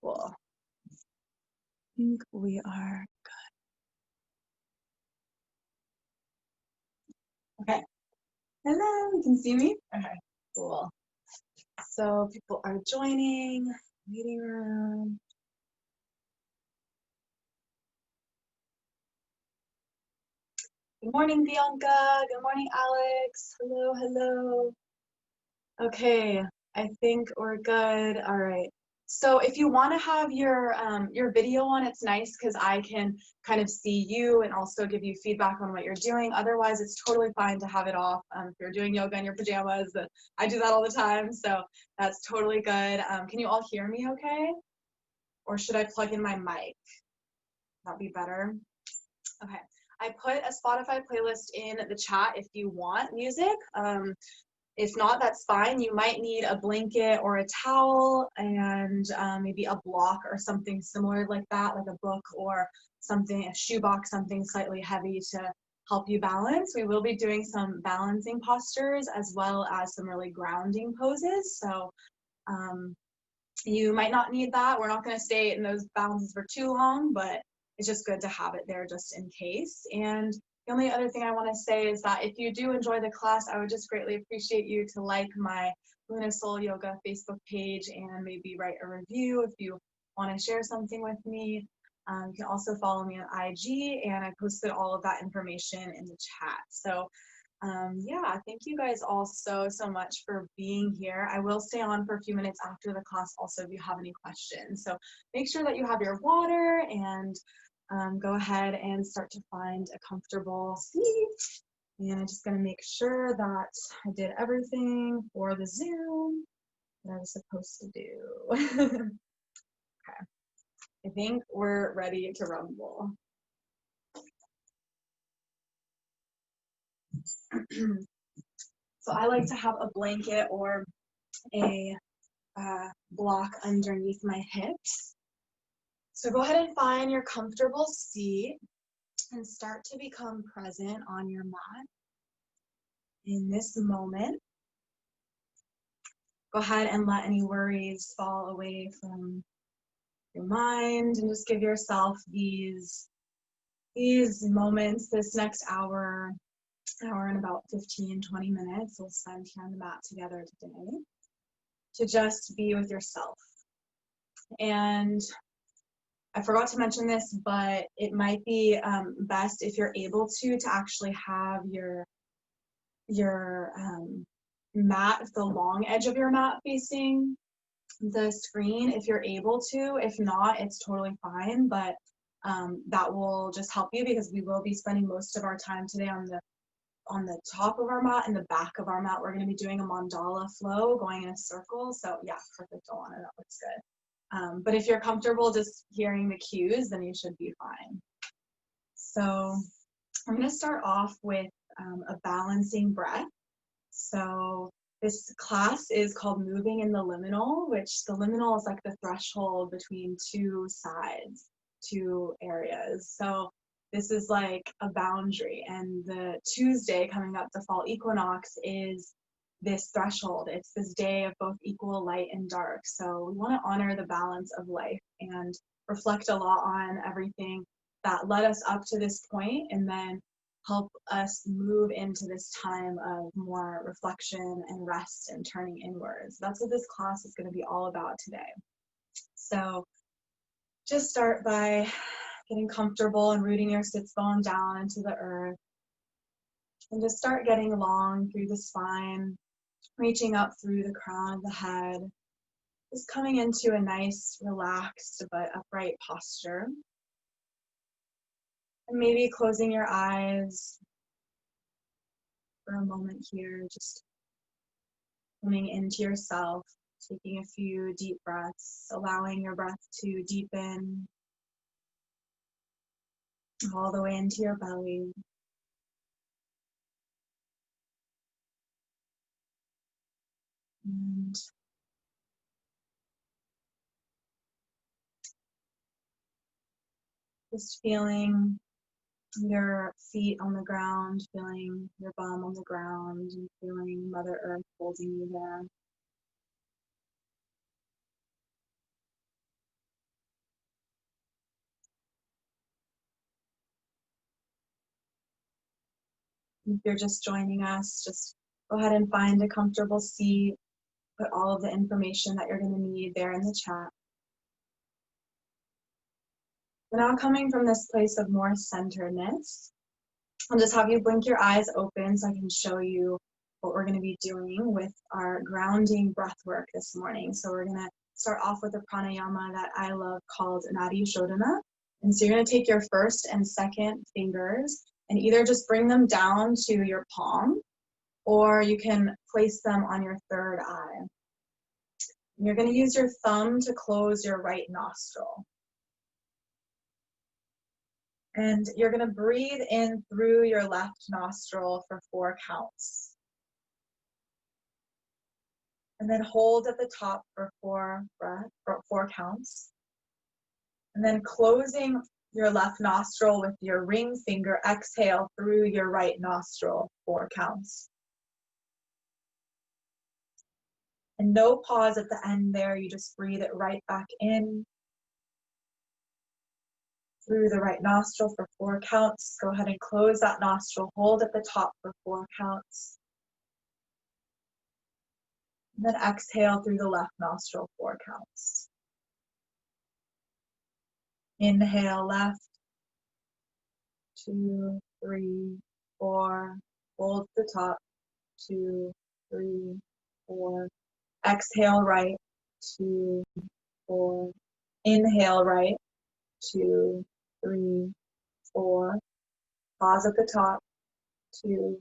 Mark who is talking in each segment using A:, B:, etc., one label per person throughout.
A: Cool. I think we are good. Okay. Hello, you can see me? Okay, cool. So people are joining, meeting room. Good morning, Bianca. Good morning, Alex. Hello, hello. Okay, I think we're good. All right. So if you want to have your video on, it's nice because I can kind of see you and also give you feedback on what you're doing. Otherwise, it's totally fine to have it off. If you're doing yoga in your pajamas, I do that all the time, so that's totally good. Can you all hear me okay? Or should I plug in my mic? That'd be better. Okay. I put a Spotify playlist in the chat if you want music. If not, that's fine. You might need a blanket or a towel and maybe a block or something similar like that, like a book or something, a shoebox, something slightly heavy to help you balance. We will be doing some balancing postures as well as some really grounding poses. So you might not need that. We're not going to stay in those balances for too long, but it's just good to have it there just in case. And the only other thing I want to say is that if you do enjoy the class, I would just greatly appreciate you to like my Luna Soul Yoga Facebook page and maybe write a review if you want to share something with me. You can also follow me on IG, and I posted all of that information in the chat. So yeah, thank you guys all so much for being here. I will stay on for a few minutes after the class also if you have any questions. So make sure that you have your water and go ahead and start to find a comfortable seat. And I'm just going to make sure that I did everything for the Zoom that I was supposed to do. Okay, I think we're ready to rumble. So I like to have a blanket or a block underneath my hips. So go ahead and find your comfortable seat and start to become present on your mat. In this moment, go ahead and let any worries fall away from your mind and just give yourself these moments, this next hour and about 15-20 minutes we'll spend here on the mat together today to just be with yourself. And I forgot to mention this, but it might be best if you're able to actually have your mat, the long edge of your mat facing the screen if you're able to. If not, it's totally fine, but that will just help you because we will be spending most of our time today on the top of our mat and the back of our mat. We're going to be doing a mandala flow going in a circle. So yeah, perfect, Alana, that looks good. But if you're comfortable just hearing the cues, then you should be fine. So I'm going to start off with a balancing breath. So this class is called Moving in the Liminal, which the liminal is like the threshold between two sides, two areas. So this is like a boundary, and the Tuesday coming up, the fall equinox, is this threshold. It's this day of both equal light and dark. So we want to honor the balance of life and reflect a lot on everything that led us up to this point, and then help us move into this time of more reflection and rest and turning inwards. That's what this class is going to be all about today. So just start by getting comfortable and rooting your sits bone down into the earth. And just start getting long through the spine, reaching up through the crown of the head. Just coming into a nice, relaxed but upright posture. And maybe closing your eyes for a moment here, just coming into yourself, taking a few deep breaths, allowing your breath to deepen all the way into your belly. And just feeling your feet on the ground, feeling your bum on the ground, and feeling Mother Earth holding you there. If you're just joining us, just go ahead and find a comfortable seat. Put all of the information that you're going to need there in the chat. We're now coming from this place of more centeredness. I'll just have you blink your eyes open so I can show you what we're going to be doing with our grounding breath work this morning. So we're going to start off with a pranayama that I love called Nadi Shodhana. And so you're going to take your first and second fingers and either just bring them down to your palm, or you can place them on your third eye. And you're going to use your thumb to close your right nostril. And you're going to breathe in through your left nostril for 4 counts. And then hold at the top for 4 counts. And then closing your left nostril with your ring finger, exhale through your right nostril 4 counts. And no pause at the end there, you just breathe it right back in through the right nostril for 4 counts. Go ahead and close that nostril, hold at the top for 4 counts. And then exhale through the left nostril 4 counts. Inhale left, 2, 3, 4. Hold the top, 2, 3, 4. Exhale right, 2, 4. Inhale right, 2, 3, 4. Pause at the top, 2,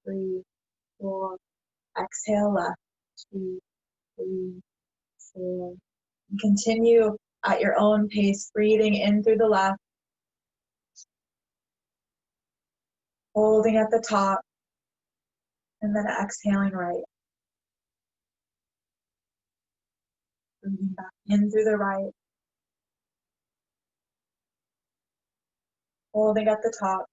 A: 3, 4. Exhale left, 2, 3, 4. And continue at your own pace, breathing in through the left, holding at the top, and then exhaling right. Breathing back in through the right, holding at the top,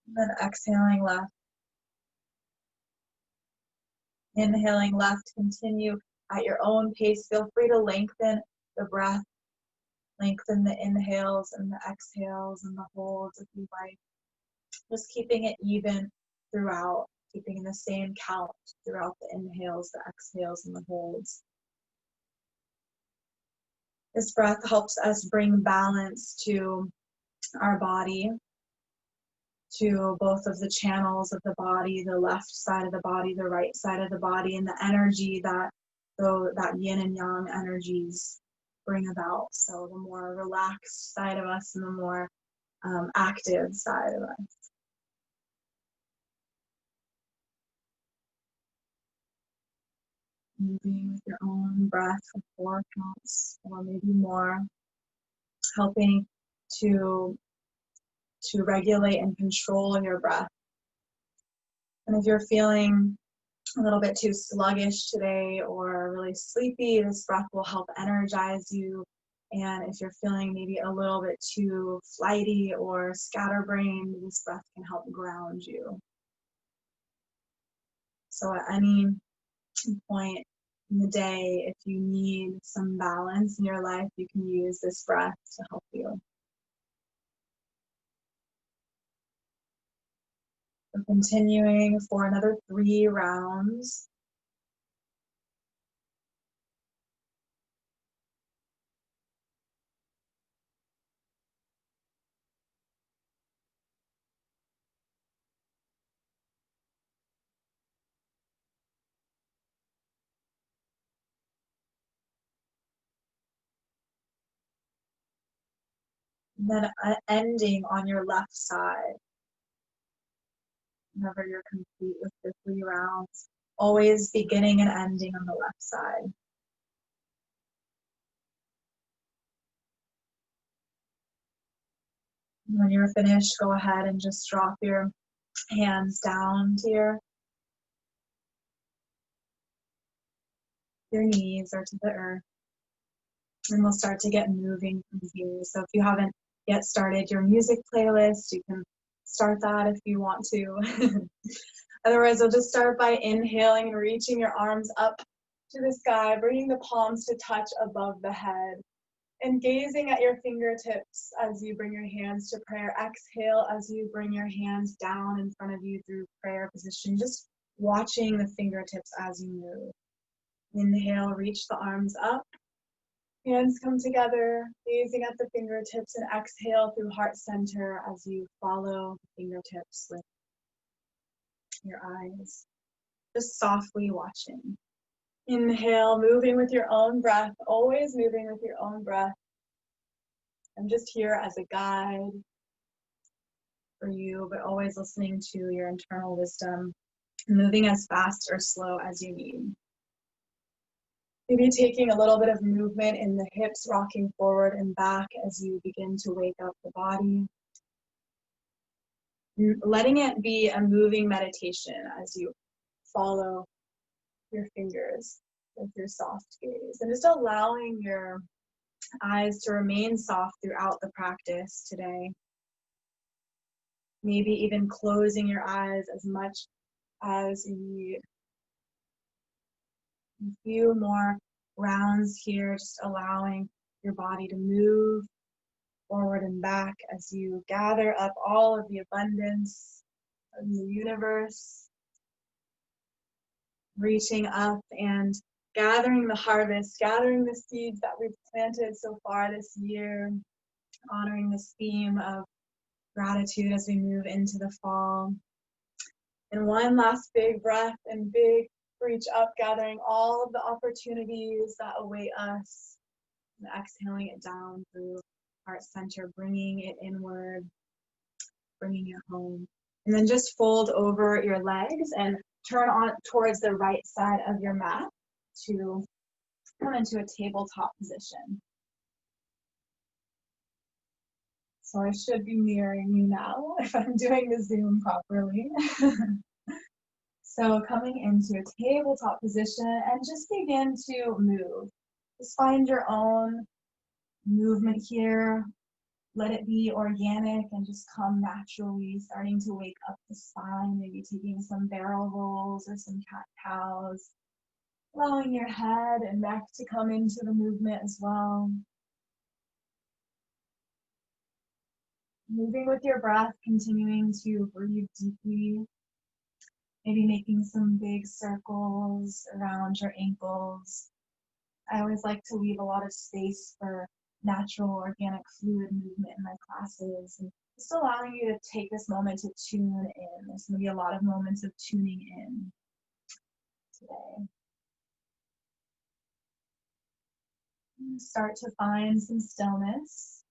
A: and then exhaling left. Inhaling left, continue at your own pace. Feel free to lengthen the breath, lengthen the inhales and the exhales and the holds if you like. Just keeping it even throughout, keeping the same count throughout the inhales, the exhales, and the holds. This breath helps us bring balance to our body, to both of the channels of the body, the left side of the body, the right side of the body, and the energy that yin and yang energies bring about. So the more relaxed side of us and the more active side of us. Moving with your own breath for 4 counts or maybe more, helping to regulate and control your breath. And if you're feeling a little bit too sluggish today or really sleepy, this breath will help energize you. And if you're feeling maybe a little bit too flighty or scatterbrained, this breath can help ground you. So at any point in the day, if you need some balance in your life, you can use this breath to help you. So continuing for another 3 rounds. And then ending on your left side. Whenever you're complete with the 3 rounds, always beginning and ending on the left side. And when you're finished, go ahead and just drop your hands down to your knees or to the earth. And we'll start to get moving from here. So if you haven't yet started your music playlist, you can start that if you want to. Otherwise, we'll just start by inhaling and reaching your arms up to the sky, bringing the palms to touch above the head. And gazing at your fingertips as you bring your hands to prayer. Exhale as you bring your hands down in front of you through prayer position. Just watching the fingertips as you move. Inhale, reach the arms up. Hands come together, gazing at the fingertips, and exhale through heart center as you follow the fingertips with your eyes. Just softly watching. Inhale, moving with your own breath, always moving with your own breath. I'm just here as a guide for you, but always listening to your internal wisdom, moving as fast or slow as you need. Maybe taking a little bit of movement in the hips, rocking forward and back as you begin to wake up the body. Letting it be a moving meditation as you follow your fingers with your soft gaze. And just allowing your eyes to remain soft throughout the practice today. Maybe even closing your eyes as much as you need. A few more rounds here, just allowing your body to move forward and back as you gather up all of the abundance of the universe, reaching up and gathering the harvest, gathering the seeds that we've planted so far this year, honoring this theme of gratitude as we move into the fall. And one last big breath and big reach up, gathering all of the opportunities that await us, and exhaling it down through heart center, bringing it inward, bringing it home. And then just fold over your legs and turn on towards the right side of your mat to come into a tabletop position. So I should be mirroring you now if I'm doing the Zoom properly. So coming into a tabletop position and just begin to move. Just find your own movement here. Let it be organic and just come naturally, starting to wake up the spine, maybe taking some barrel rolls or some cat-cows. Allowing your head and neck to come into the movement as well. Moving with your breath, continuing to breathe deeply. Maybe making some big circles around your ankles. I always like to leave a lot of space for natural, organic, fluid movement in my classes. And just allowing you to take this moment to tune in. There's going to be a lot of moments of tuning in today. Start to find some stillness.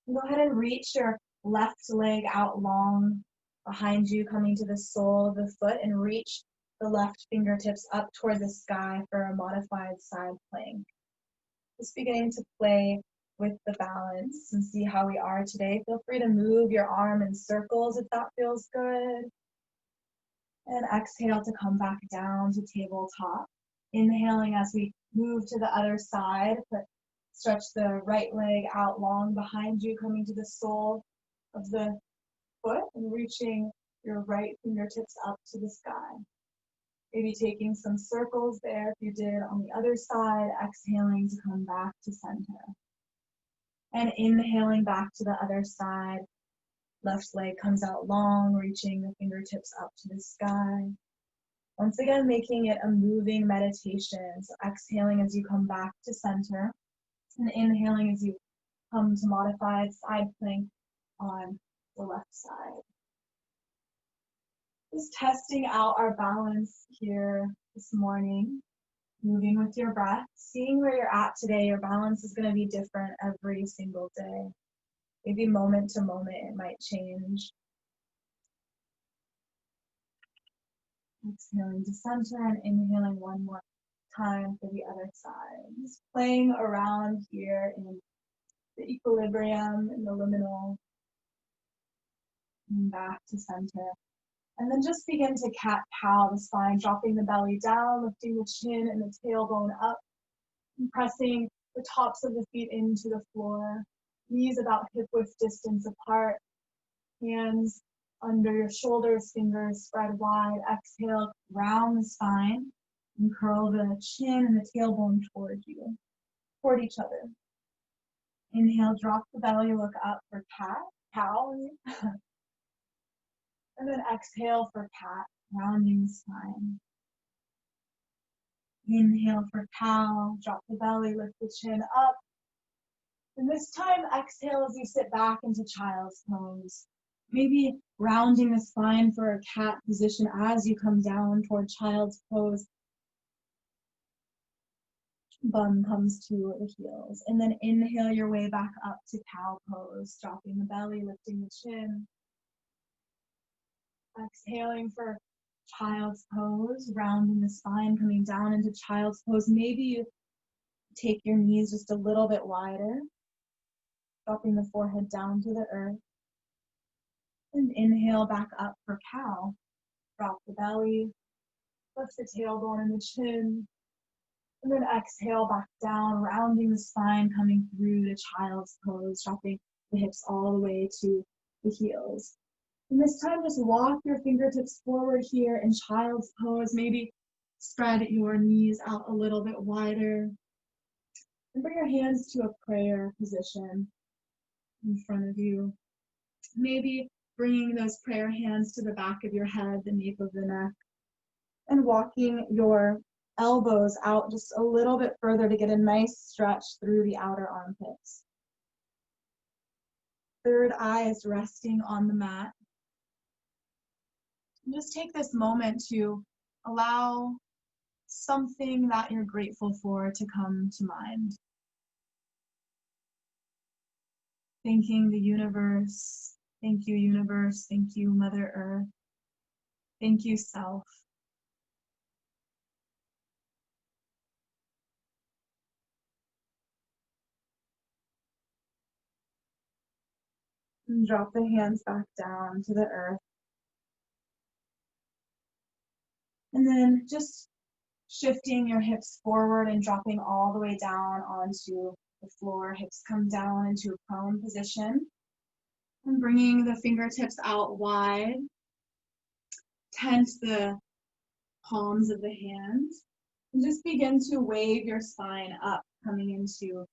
A: Go ahead and reach your left leg out long behind you, coming to the sole of the foot, and reach the left fingertips up toward the sky for a modified side plank. Just beginning to play with the balance and see how we are today. Feel free to move your arm in circles if that feels good. And exhale to come back down to tabletop. Inhaling as we move to the other side. Stretch the right leg out long behind you, coming to the sole of the foot and reaching your right fingertips up to the sky. Maybe taking some circles there if you did on the other side, exhaling to come back to center. And inhaling back to the other side. Left leg comes out long, reaching the fingertips up to the sky. Once again, making it a moving meditation. So exhaling as you come back to center. And inhaling as you come to modified side plank on the left side. Just testing out our balance here this morning. Moving with your breath. Seeing where you're at today. Your balance is going to be different every single day. Maybe moment to moment it might change. Exhaling to center and inhaling one more time for the other side. Just playing around here in the equilibrium, in the liminal, and back to center. And then just begin to cat-cow the spine, dropping the belly down, lifting the chin and the tailbone up, and pressing the tops of the feet into the floor. Knees about hip-width distance apart. Hands under your shoulders, fingers spread wide. Exhale, round the spine, and curl the chin and the tailbone toward you. toward each other. Inhale, drop the belly, look up for cat, cow. And then exhale for cat, rounding the spine. Inhale for cow, drop the belly, lift the chin up. And this time, exhale as you sit back into child's pose. Maybe rounding the spine for a cat position as you come down toward child's pose. Bum comes to the heels. And then inhale your way back up to cow pose, dropping the belly, lifting the chin. Exhaling for child's pose, rounding the spine, coming down into child's pose. Maybe you take your knees just a little bit wider, dropping the forehead down to the earth. And inhale back up for cow. Drop the belly, lift the tailbone and the chin. And then exhale back down, rounding the spine, coming through to child's pose, dropping the hips all the way to the heels. And this time, just walk your fingertips forward here in child's pose. Maybe spread your knees out a little bit wider. And bring your hands to a prayer position in front of you. Maybe bringing those prayer hands to the back of your head, the nape of the neck. And walking your elbows out just a little bit further to get a nice stretch through the outer armpits. Third eye is resting on the mat. And just take this moment to allow something that you're grateful for to come to mind. Thanking the universe. Thank you, universe. Thank you, Mother Earth. Thank you, self. And drop the hands back down to the earth. And then just shifting your hips forward and dropping all the way down onto the floor. Hips come down into a prone position. And bringing the fingertips out wide. Tent the palms of the hands. And just begin to wave your spine up, coming into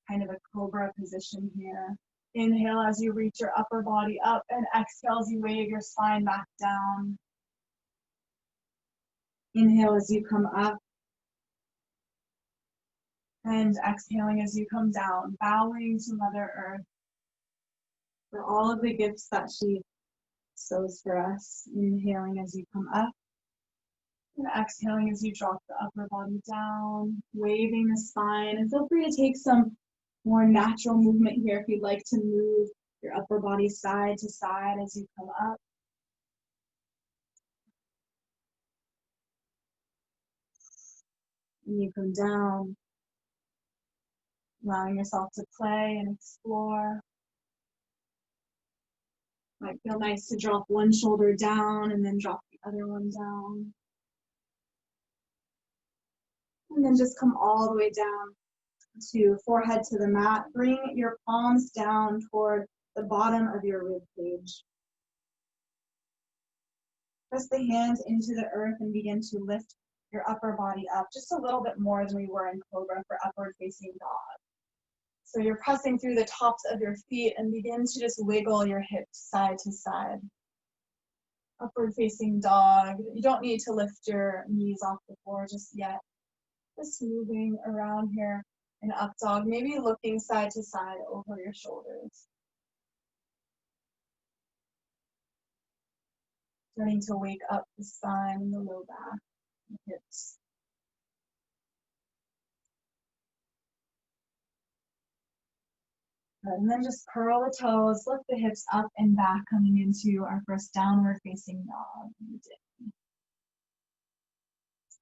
A: kind of a cobra position here. Inhale as you reach your upper body up, and exhale as you wave your spine back down. Inhale as you come up, and exhaling as you come down, bowing to Mother Earth for all of the gifts that she sows for us. Inhaling as you come up, and exhaling as you drop the upper body down, waving the spine. And feel free to take some more natural movement here if you'd like to move your upper body side to side as you come up. And you come down, allowing yourself to play and explore. Might feel nice to drop one shoulder down and then drop the other one down. And then just come all the way down to forehead to the mat. Bring your palms down toward the bottom of your rib cage. Press the hands into the earth and begin to lift your upper body up just a little bit more than we were in Cobra for upward facing dog. So you're pressing through the tops of your feet and begin to just wiggle your hips side to side. Upward facing dog. You don't need to lift your knees off the floor just yet. Just moving around here in up dog, maybe looking side to side over your shoulders. Starting to wake up the spine and the low back, the hips. And then just curl the toes, lift the hips up and back, coming into our first downward facing dog.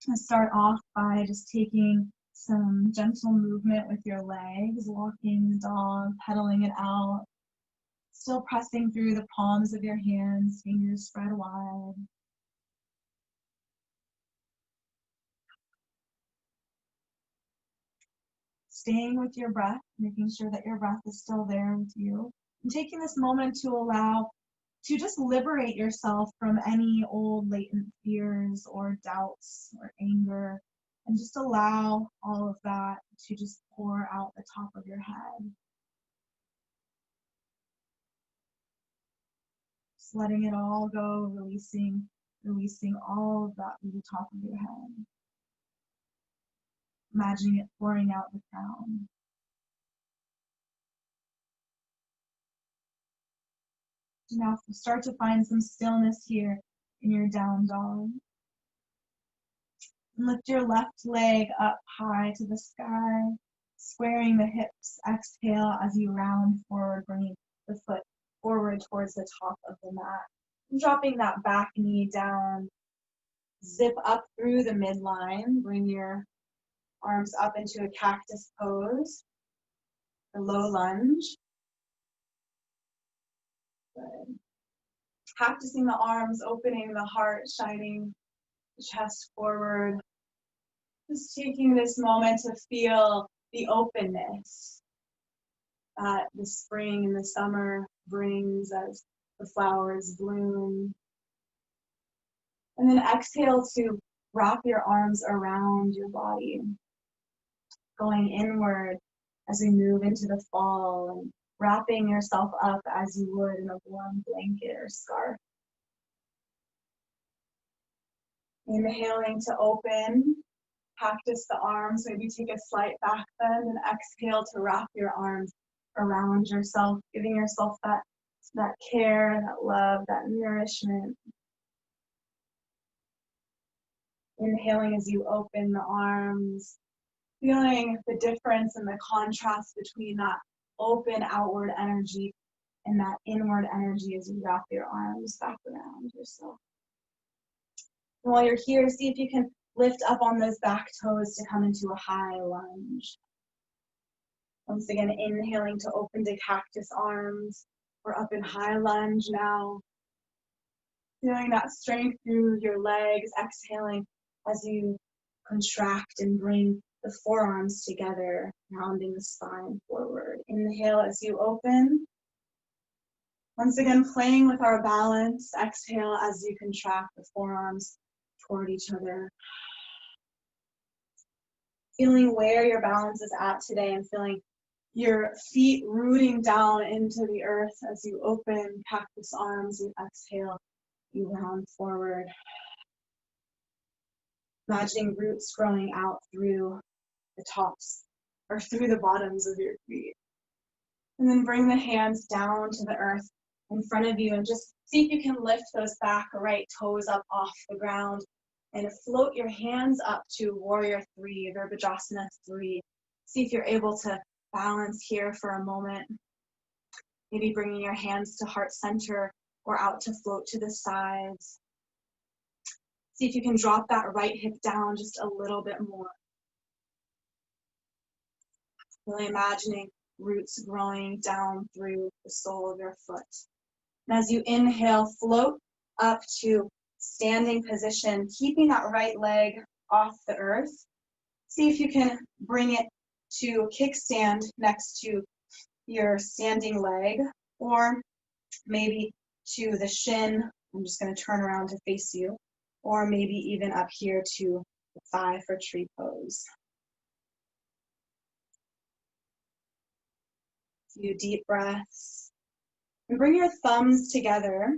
A: Let's start off by just taking some gentle movement with your legs, walking the dog, pedaling it out, still pressing through the palms of your hands, fingers spread wide. Staying with your breath, making sure that your breath is still there with you. And taking this moment to just liberate yourself from any old latent fears or doubts or anger And just allow all of that to just pour out the top of your head. Just letting it all go, releasing all of that from the top of your head. Imagining it pouring out the crown. Now start to find some stillness here in your down dog. And lift your left leg up high to the sky, squaring the hips. Exhale as you round forward, bringing the foot forward towards the top of the mat. And dropping that back knee down. Zip up through the midline. Bring your arms up into a cactus pose, a low lunge. Good. Practicing the arms, opening the heart, shining the chest forward. Just taking this moment to feel the openness that the spring and the summer brings as the flowers bloom. And then exhale to wrap your arms around your body, going inward as we move into the fall and wrapping yourself up as you would in a warm blanket or scarf. Inhaling to open, cactus the arms, maybe take a slight back bend, and exhale to wrap your arms around yourself, giving yourself that care, that love, that nourishment. Inhaling as you open the arms, feeling the difference and the contrast between that open outward energy and that inward energy as you wrap your arms back around yourself. And while you're here, see if you can lift up on those back toes to come into a high lunge. Once again, inhaling to open to cactus arms. We're up in high lunge now. Feeling that strength through your legs, exhaling as you contract and bring the forearms together, rounding the spine forward. Inhale as you open. Once again, playing with our balance. Exhale as you contract the forearms toward each other. Feeling where your balance is at today and feeling your feet rooting down into the earth as you open cactus arms. You exhale, you round forward. Imagining roots growing out through the tops or through the bottoms of your feet. And then bring the hands down to the earth in front of you and just see if you can lift those back right toes up off the ground and float your hands up to Warrior 3, Virabhadrasana 3. See if you're able to balance here for a moment. Maybe bringing your hands to heart center or out to float to the sides. See if you can drop that right hip down just a little bit more. Really imagining roots growing down through the sole of your foot. And as you inhale, float up to standing position, keeping that right leg off the earth. See if you can bring it to kickstand next to your standing leg, or maybe to the shin. I'm just going to turn around to face you, or maybe even up here to the thigh for tree pose. A few deep breaths. And bring your thumbs together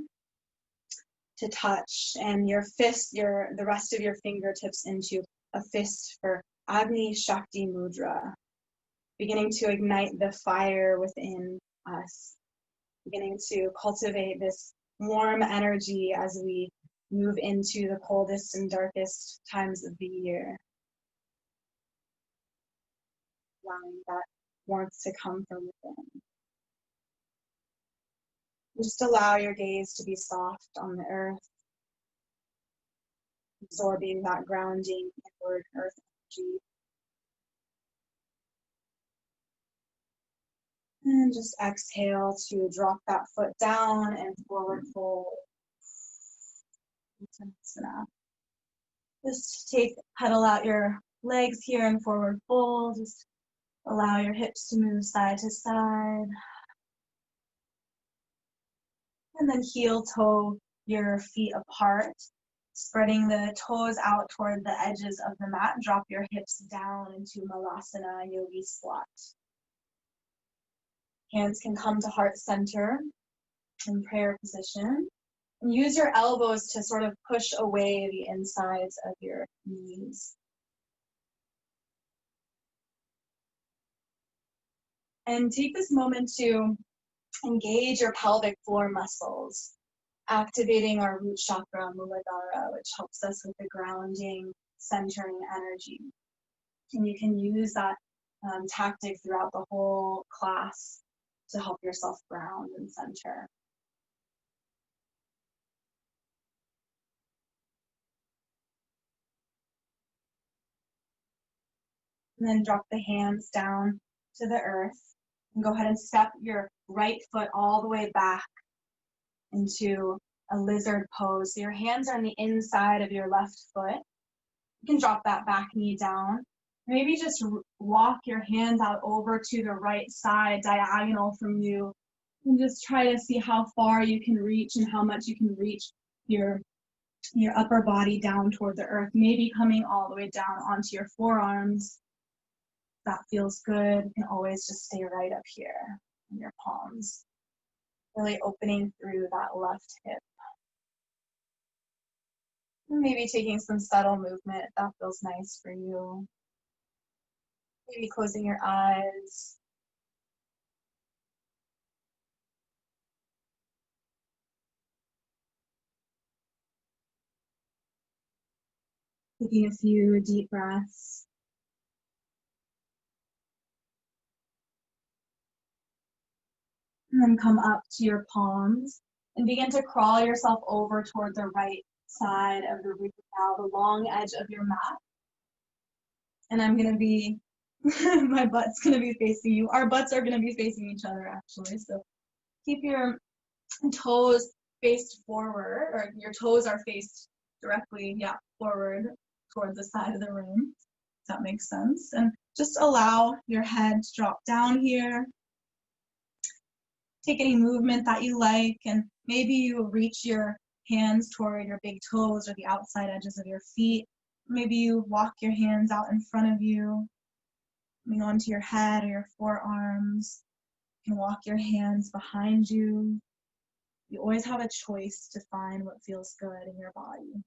A: to touch, and your fist, the rest of your fingertips into a fist for Agni Shakti Mudra. Beginning to ignite the fire within us. Beginning to cultivate this warm energy as we move into the coldest and darkest times of the year. Allowing that warmth to come from within. Just allow your gaze to be soft on the earth, absorbing that grounding inward earth energy. And just exhale to drop that foot down and forward fold. Uttanasana. Just pedal out your legs here and forward fold. Just allow your hips to move side to side. And then heel toe your feet apart. Spreading the toes out toward the edges of the mat. Drop your hips down into Malasana Yogi Squat. Hands can come to heart center in prayer position. And use your elbows to sort of push away the insides of your knees. And take this moment to engage your pelvic floor muscles, activating our root chakra, Muladhara, which helps us with the grounding, centering energy. And you can use that tactic throughout the whole class to help yourself ground and center. And then drop the hands down to the earth. And go ahead and step your right foot all the way back into a lizard pose. So your hands are on the inside of your left foot. You can drop that back knee down. Maybe just walk your hands out over to the right side, diagonal from you. And just try to see how far you can reach and how much you can reach your upper body down toward the earth. Maybe coming all the way down onto your forearms. That feels good. You can always just stay right up here in your palms. Really opening through that left hip. And maybe taking some subtle movement if that feels nice for you. Maybe closing your eyes. Taking a few deep breaths. And then come up to your palms and begin to crawl yourself over toward the right side of the root now, the long edge of your mat. And I'm going to be, my butt's going to be facing you. Our butts are going to be facing each other actually. So keep your toes faced forward, or your toes are faced directly, forward toward the side of the room. If that makes sense. And just allow your head to drop down here. Take any movement that you like, and maybe you reach your hands toward your big toes or the outside edges of your feet. Maybe you walk your hands out in front of you, coming onto your head or your forearms. You can walk your hands behind you. You always have a choice to find what feels good in your body.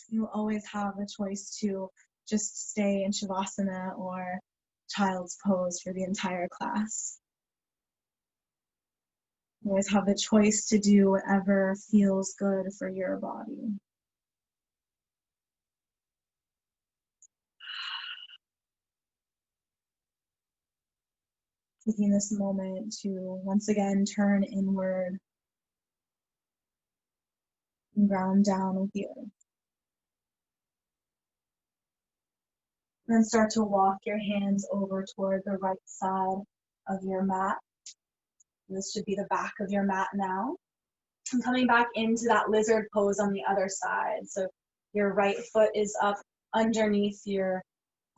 A: You always have a choice to just stay in Shavasana or Child's Pose for the entire class. You always have the choice to do whatever feels good for your body. Taking this moment to once again turn inward and ground down with the earth. Then start to walk your hands over toward the right side of your mat. This should be the back of your mat now. And coming back into that lizard pose on the other side. So your right foot is up underneath your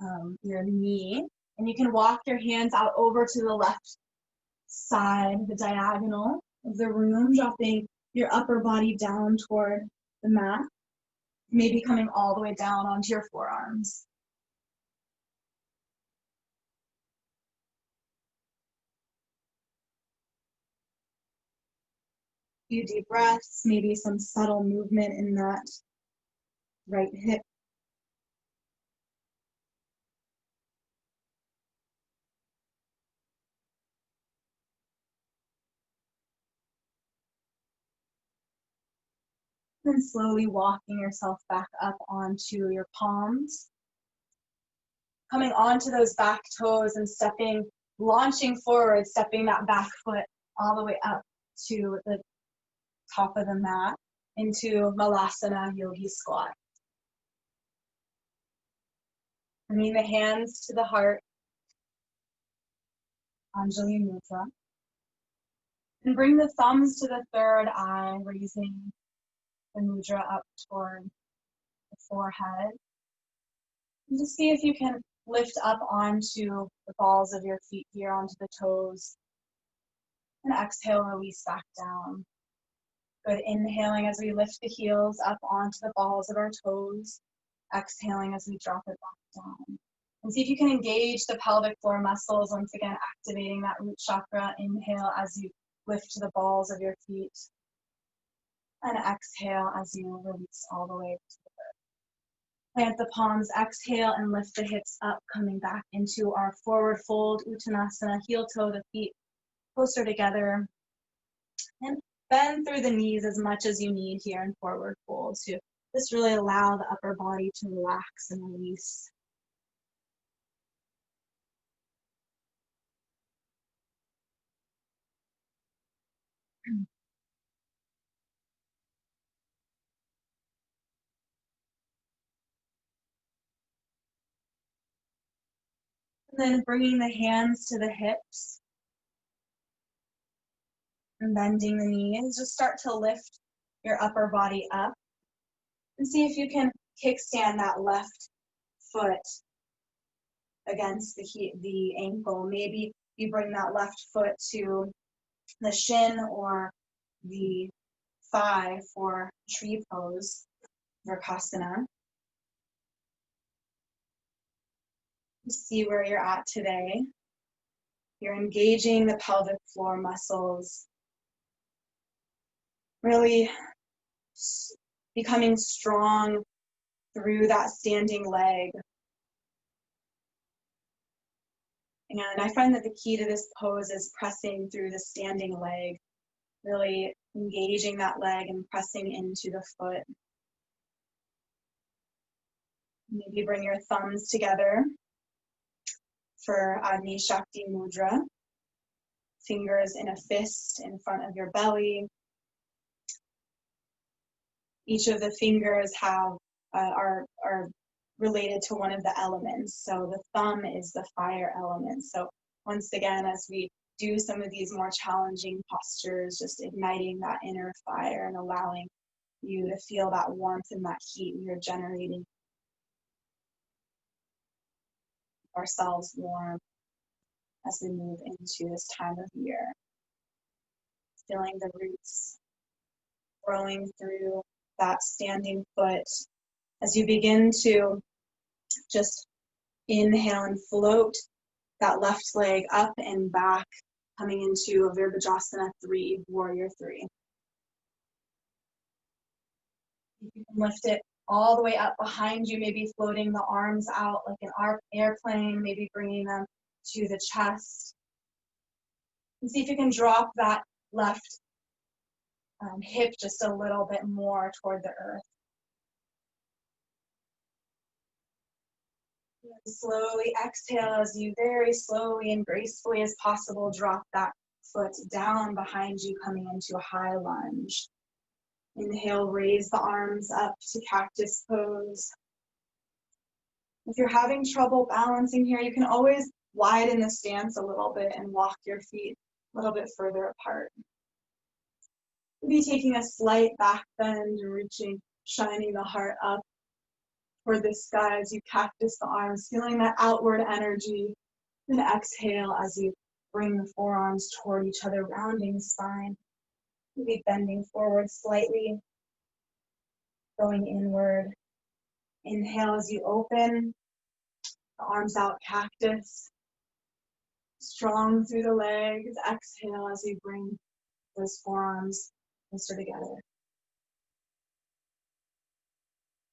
A: knee. And you can walk your hands out over to the left side, the diagonal of the room, dropping your upper body down toward the mat. Maybe coming all the way down onto your forearms. Few deep breaths, maybe some subtle movement in that right hip. And slowly walking yourself back up onto your palms. Coming onto those back toes and stepping, launching forward, stepping that back foot all the way up to the top of the mat into Malasana Yogi Squat. Bringing the hands to the heart, Anjali Mudra. And bring the thumbs to the third eye, raising the mudra up toward the forehead. And just see if you can lift up onto the balls of your feet here, onto the toes. And exhale, release back down. Good, inhaling as we lift the heels up onto the balls of our toes. Exhaling as we drop it back down. And see if you can engage the pelvic floor muscles, once again activating that root chakra. Inhale as you lift the balls of your feet. And exhale as you release all the way to the earth. Plant the palms, exhale and lift the hips up, coming back into our forward fold, Uttanasana, heel toe the feet closer together. And bend through the knees as much as you need here in forward fold to just really allow the upper body to relax and release. And then bringing the hands to the hips and bending the knees. Just start to lift your upper body up and see if you can kickstand that left foot against the ankle. Maybe you bring that left foot to the shin or the thigh for tree pose, Gomukasana. See where you're at today. You're engaging the pelvic floor muscles, really becoming strong through that standing leg. And I find that the key to this pose is pressing through the standing leg, really engaging that leg and pressing into the foot. Maybe bring your thumbs together for Agni Shakti Mudra. Fingers in a fist in front of your belly. Each of the fingers are related to one of the elements. So the thumb is the fire element. So once again, as we do some of these more challenging postures, just igniting that inner fire and allowing you to feel that warmth and that heat you're generating. Ourselves warm as we move into this time of year. Feeling the roots growing through that standing foot. As you begin to just inhale and float that left leg up and back, coming into a Virabhadrasana 3, Warrior 3. You can lift it all the way up behind you, maybe floating the arms out like an airplane, maybe bringing them to the chest. And see if you can drop that left hip just a little bit more toward the earth. And slowly exhale as you very slowly and gracefully as possible drop that foot down behind you, coming into a high lunge. Inhale, raise the arms up to Cactus Pose. If you're having trouble balancing here, you can always widen the stance a little bit and walk your feet a little bit further apart. Maybe taking a slight back bend and reaching, shining the heart up toward the sky as you cactus the arms, feeling that outward energy. And exhale as you bring the forearms toward each other, rounding the spine. Maybe bending forward slightly, going inward. Inhale as you open, the arms out, cactus. Strong through the legs. Exhale as you bring those forearms closer together.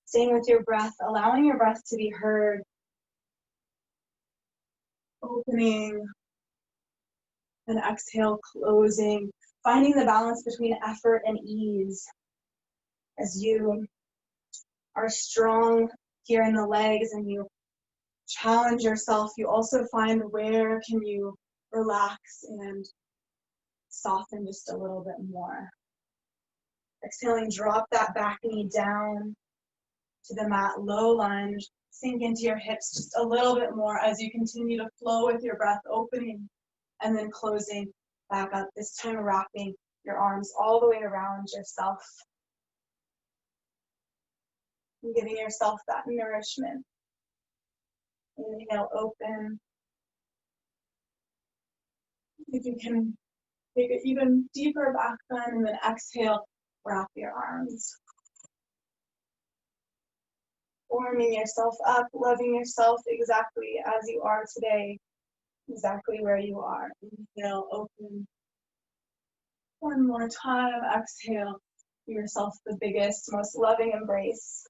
A: Staying with your breath, allowing your breath to be heard. Opening and exhale, closing. Finding the balance between effort and ease. As you are strong here in the legs and you challenge yourself, you also find where can you relax and soften just a little bit more. Exhaling, drop that back knee down to the mat, low lunge. Sink into your hips just a little bit more as you continue to flow with your breath, opening and then closing back up, this time wrapping your arms all the way around yourself. And giving yourself that nourishment. Inhale, open. If you can take an even deeper back bend, and then exhale, Wrap your arms. Warming yourself up, loving yourself exactly as you are today, exactly where you are. Inhale, open. One more time, exhale. Give yourself the biggest, most loving embrace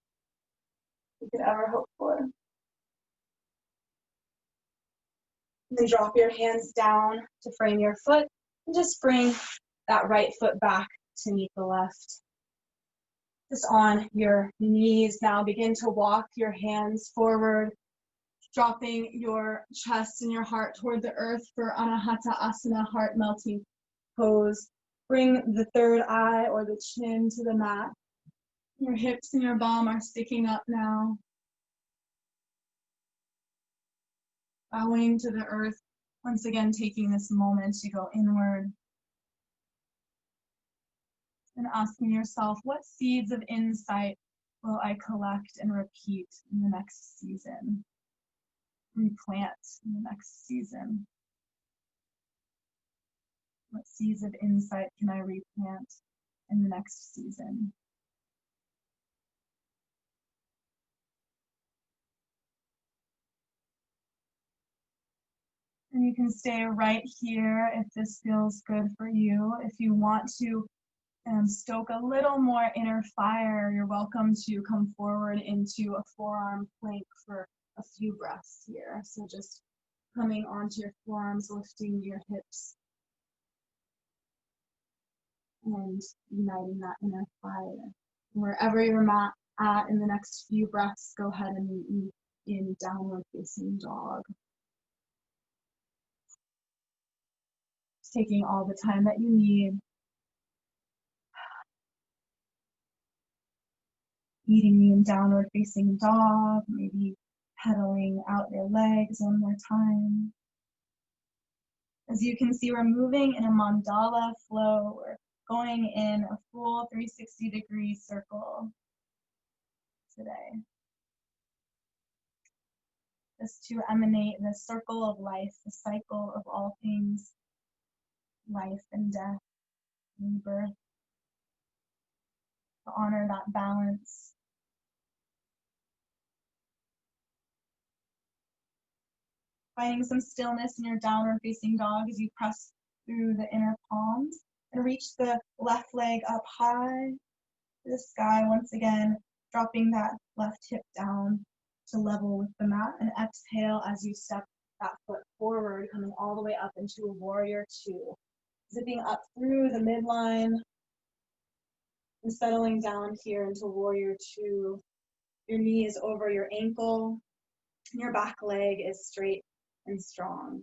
A: you could ever hope for. And then drop your hands down to frame your foot and just bring that right foot back to meet the left. Just on your knees now, begin to walk your hands forward, dropping your chest and your heart toward the earth for Anahata Asana, heart melting pose. Bring the third eye or the chin to the mat. Your hips and your bum are sticking up now. Bowing to the earth, once again taking this moment to go inward. And asking yourself, what seeds of insight will I collect and repeat in the next season? Replant in the next season. What seeds of insight can I replant in the next season? And you can stay right here if this feels good for you. If you want to stoke a little more inner fire, you're welcome to come forward into a forearm plank for a few breaths here. So just coming onto your forearms, lifting your hips, and igniting that inner fire. Wherever you're at in the next few breaths, go ahead and meet me in downward facing dog. Just taking all the time that you need. Meeting me in downward facing dog, maybe pedaling out your legs one more time. As you can see, we're moving in a mandala flow. We're going in a full 360-degree circle today. Just to emanate the circle of life, the cycle of all things, life and death, rebirth, to honor that balance. Finding some stillness in your downward facing dog as you press through the inner palms and reach the left leg up high to the sky. Once again, dropping that left hip down to level with the mat, and exhale as you step that foot forward, coming all the way up into a warrior two. Zipping up through the midline and settling down here into warrior two. Your knee is over your ankle, and your back leg is straight and strong.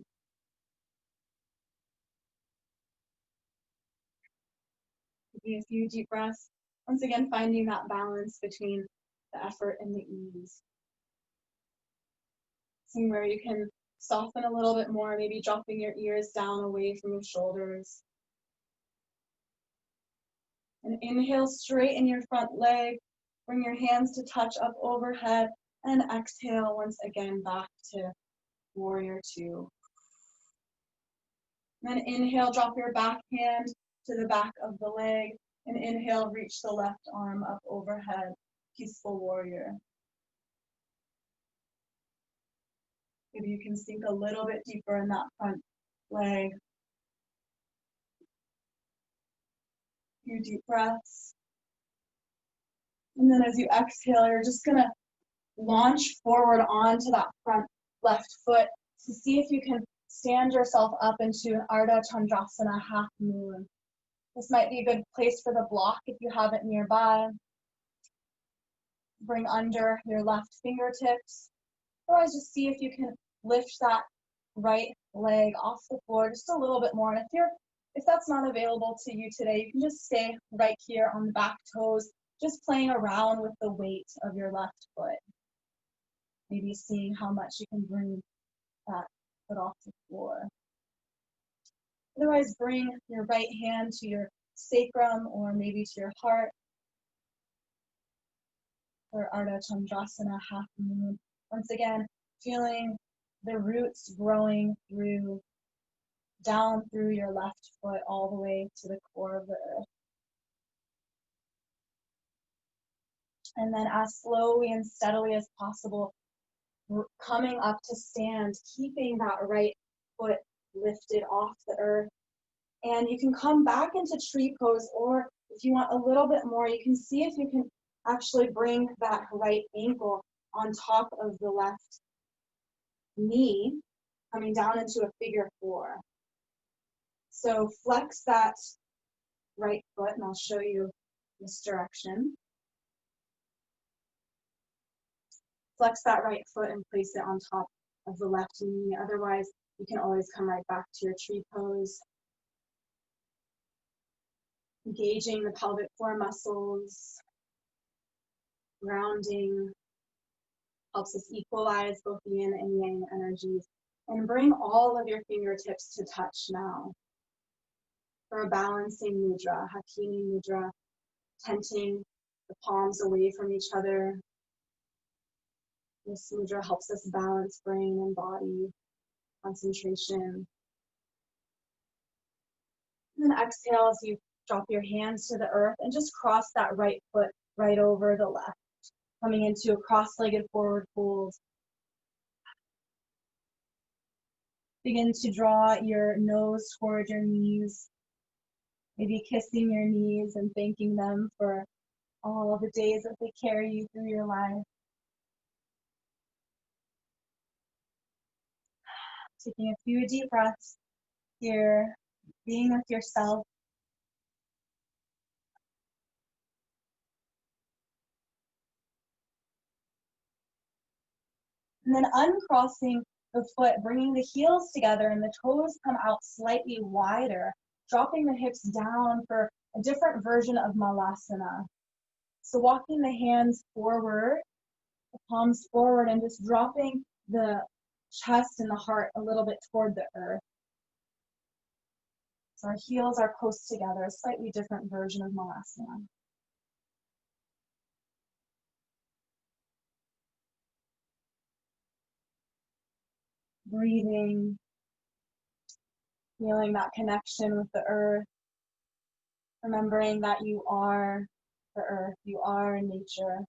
A: Taking a few deep breaths. Once again, finding that balance between the effort and the ease. Seeing where you can soften a little bit more, maybe dropping your ears down away from your shoulders. And inhale, straighten your front leg. Bring your hands to touch up overhead. And exhale once again back to warrior two. Then inhale, drop your back hand to the back of the leg. And inhale, reach the left arm up overhead. Peaceful warrior. Maybe you can sink a little bit deeper in that front leg. A few deep breaths. And then as you exhale, you're just going to launch forward onto that front left foot to see if you can stand yourself up into an Ardha Chandrasana, half moon. This might be a good place for the block if you have it nearby. Bring under your left fingertips. Otherwise, just see if you can lift that right leg off the floor just a little bit more. And if that's not available to you today, you can just stay right here on the back toes, just playing around with the weight of your left foot. Maybe seeing how much you can bring that foot off the floor. Otherwise, bring your right hand to your sacrum or maybe to your heart for Ardha Chandrasana, half moon. Once again, feeling the roots growing down through your left foot all the way to the core of the earth. And then as slowly and steadily as possible, coming up to stand, keeping that right foot lifted off the earth. And you can come back into tree pose, or if you want a little bit more, you can see if you can actually bring that right ankle on top of the left knee, coming down into a figure 4. So flex that right foot, and I'll show you this direction. Flex that right foot and place it on top of the left knee. Otherwise, you can always come right back to your tree pose. Engaging the pelvic floor muscles. Grounding helps us equalize both yin and yang energies. And bring all of your fingertips to touch now for a balancing mudra, Hakimi mudra, tenting the palms away from each other. This mudra helps us balance brain and body, concentration. And then exhale as you drop your hands to the earth and just cross that right foot right over the left, coming into a cross-legged forward fold. Begin to draw your nose toward your knees, maybe kissing your knees and thanking them for all the days that they carry you through your life. Taking a few deep breaths here, being with yourself. And then uncrossing the foot, bringing the heels together and the toes come out slightly wider, dropping the hips down for a different version of Malasana. So walking the hands forward, the palms forward, and just dropping the chest and the heart a little bit toward the earth. So our heels are close together, a slightly different version of Malasana. Breathing, feeling that connection with the earth, remembering that you are the earth, you are nature,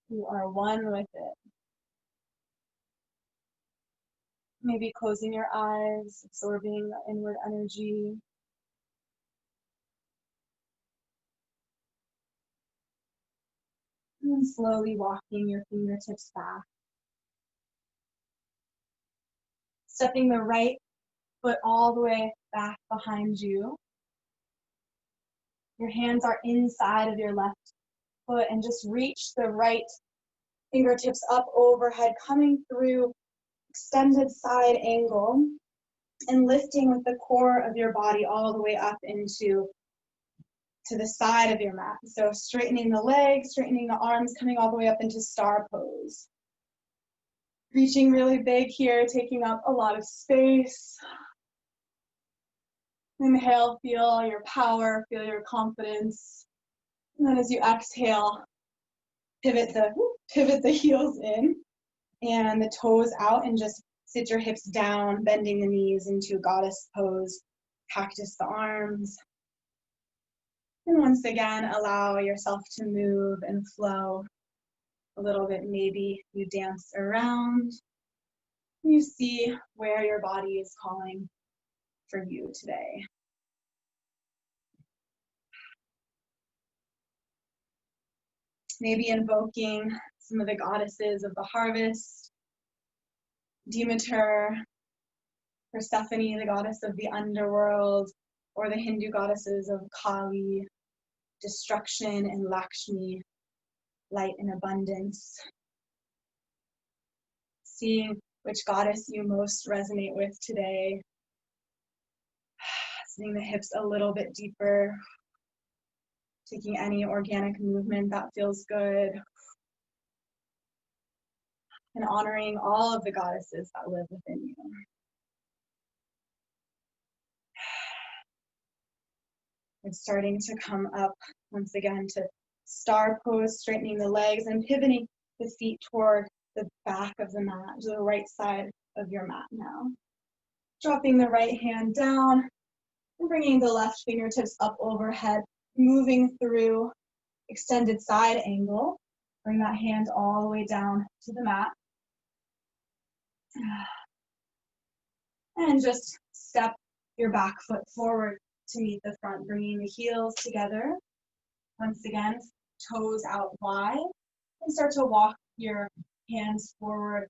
A: you are one with it. Maybe closing your eyes, absorbing the inward energy. And then slowly walking your fingertips back. Stepping the right foot all the way back behind you. Your hands are inside of your left foot, and just reach the right fingertips up overhead, coming through extended side angle and lifting with the core of your body all the way up into the side of your mat. So straightening the legs, straightening the arms, coming all the way up into star pose. Reaching really big here, taking up a lot of space. Inhale, feel your power, feel your confidence. And then as you exhale, pivot the heels in and the toes out, and just sit your hips down, bending the knees into goddess pose. Cactus the arms. And once again, allow yourself to move and flow a little bit. Maybe you dance around. You see where your body is calling for you today. Maybe invoking some of the goddesses of the harvest. Demeter, Persephone, the goddess of the underworld, or the Hindu goddesses of Kali, destruction, and Lakshmi, light and abundance. Seeing which goddess you most resonate with today. Sitting the hips a little bit deeper. Taking any organic movement that feels good. And honoring all of the goddesses that live within you. And starting to come up once again to star pose, straightening the legs and pivoting the feet toward the back of the mat, to the right side of your mat now. Dropping the right hand down and bringing the left fingertips up overhead, moving through extended side angle. Bring that hand all the way down to the mat. And just step your back foot forward to meet the front, bringing the heels together. Once again, toes out wide. And start to walk your hands forward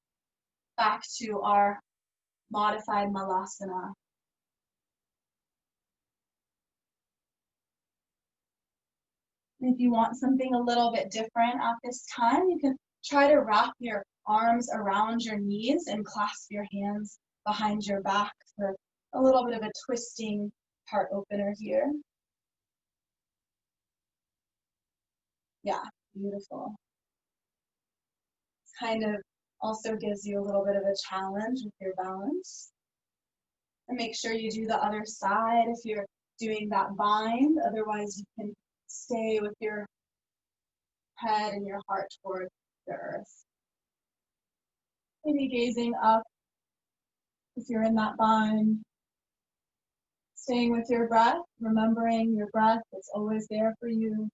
A: back to our modified malasana. If you want something a little bit different at this time, you can try to wrap your arms around your knees and clasp your hands behind your back for a little bit of a twisting heart opener here. Yeah, beautiful. Kind of also gives you a little bit of a challenge with your balance. And make sure you do the other side if you're doing that bind. Otherwise, you can stay with your head and your heart toward the earth. Maybe gazing up if you're in that bind. Staying with your breath, remembering your breath is always there for you.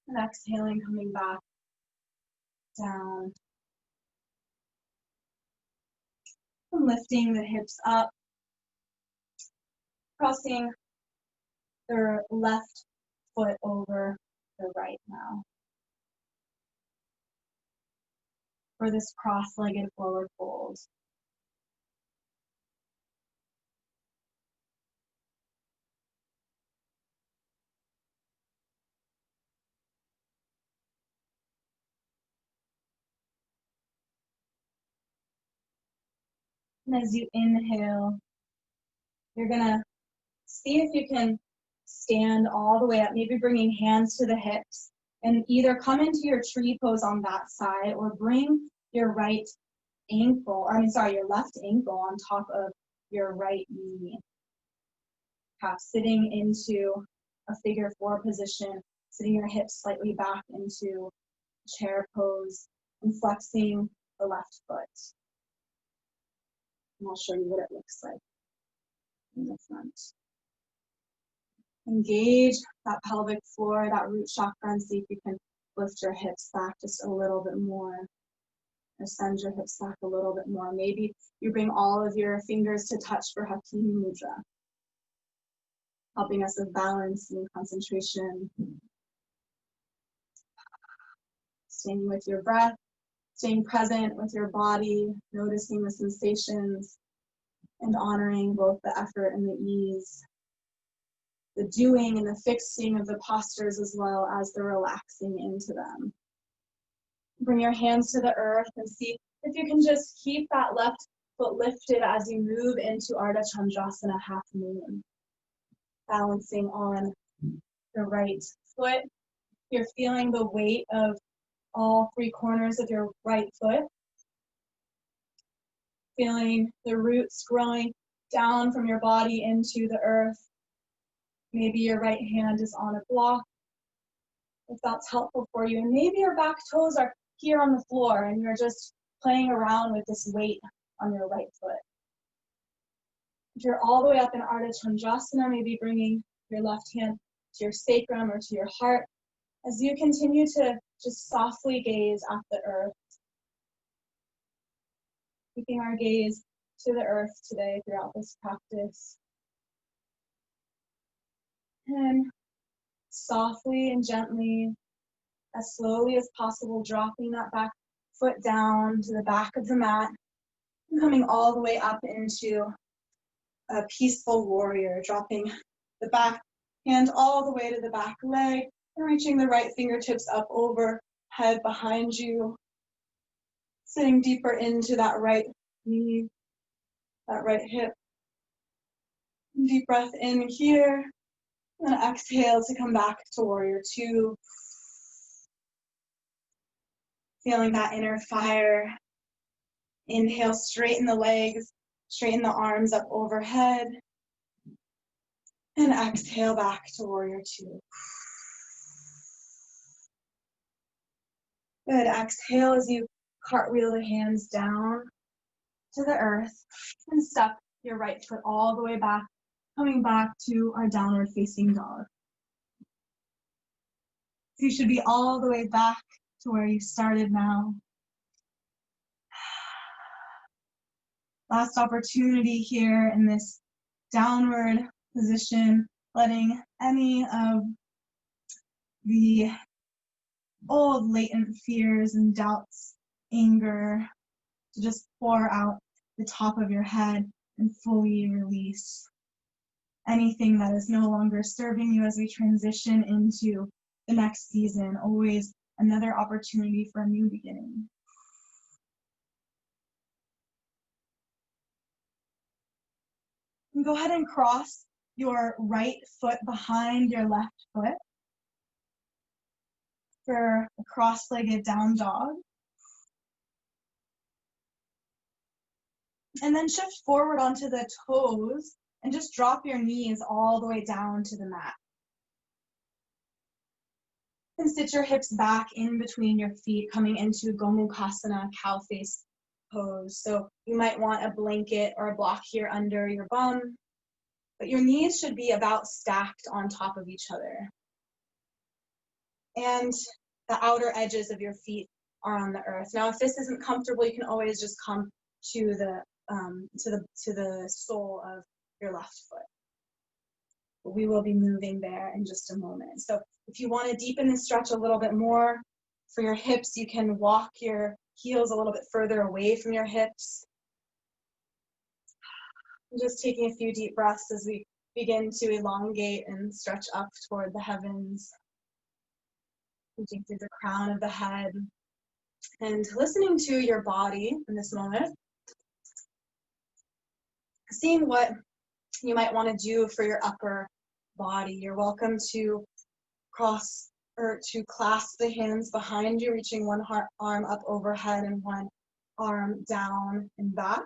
A: And exhaling, coming back down. And lifting the hips up. Crossing the left foot over the right now. For this cross-legged forward fold. And as you inhale, you're gonna see if you can stand all the way up, maybe bringing hands to the hips, and either come into your tree pose on that side or bring your your left ankle on top of your right knee. Perhaps sitting into a figure four position, sitting your hips slightly back into chair pose and flexing the left foot. And I'll show you what it looks like in the front. Engage that pelvic floor, that root chakra, and see if you can lift your hips back just a little bit more. Or send your hips back a little bit more. Maybe you bring all of your fingers to touch for Hakimi Mudra, helping us with balance and concentration. Staying with your breath, staying present with your body, noticing the sensations, and honoring both the effort and the ease. The doing and the fixing of the postures as well as the relaxing into them. Bring your hands to the earth and see if you can just keep that left foot lifted as you move into Ardha Chandrasana, half moon. Balancing on the right foot. You're feeling the weight of all three corners of your right foot. Feeling the roots growing down from your body into the earth. Maybe your right hand is on a block, if that's helpful for you. And maybe your back toes are here on the floor and you're just playing around with this weight on your right foot. If you're all the way up in Ardha Chandrasana, maybe bringing your left hand to your sacrum or to your heart as you continue to just softly gaze at the earth. Keeping our gaze to the earth today throughout this practice. And softly and gently, as slowly as possible, dropping that back foot down to the back of the mat, and coming all the way up into a peaceful warrior, dropping the back hand all the way to the back leg, and reaching the right fingertips up overhead behind you, sitting deeper into that right knee, that right hip. Deep breath in here, and exhale to come back to warrior two. Feeling that inner fire. Inhale, straighten the legs, straighten the arms up overhead. And exhale back to warrior two. Good, exhale as you cartwheel the hands down to the earth and step your right foot all the way back Coming back to our downward facing dog. So you should be all the way back to where you started now. Last opportunity here in this downward position, letting any of the old latent fears and doubts, anger, to just pour out the top of your head and fully release anything that is no longer serving you as we transition into the next season. Always another opportunity for a new beginning. And go ahead and cross your right foot behind your left foot for a cross-legged down dog. And then shift forward onto the toes and just drop your knees all the way down to the mat. And sit your hips back in between your feet, coming into Gomukasana, cow face pose. So you might want a blanket or a block here under your bum, but your knees should be about stacked on top of each other. And the outer edges of your feet are on the earth. Now, if this isn't comfortable, you can always just come to the sole of your left foot. But we will be moving there in just a moment. So if you want to deepen the stretch a little bit more for your hips, you can walk your heels a little bit further away from your hips. And just taking a few deep breaths as we begin to elongate and stretch up toward the heavens. Reaching through the crown of the head. And listening to your body in this moment. Seeing what you might want to do for your upper body. You're welcome to cross or to clasp the hands behind you, reaching one arm up overhead and one arm down and back.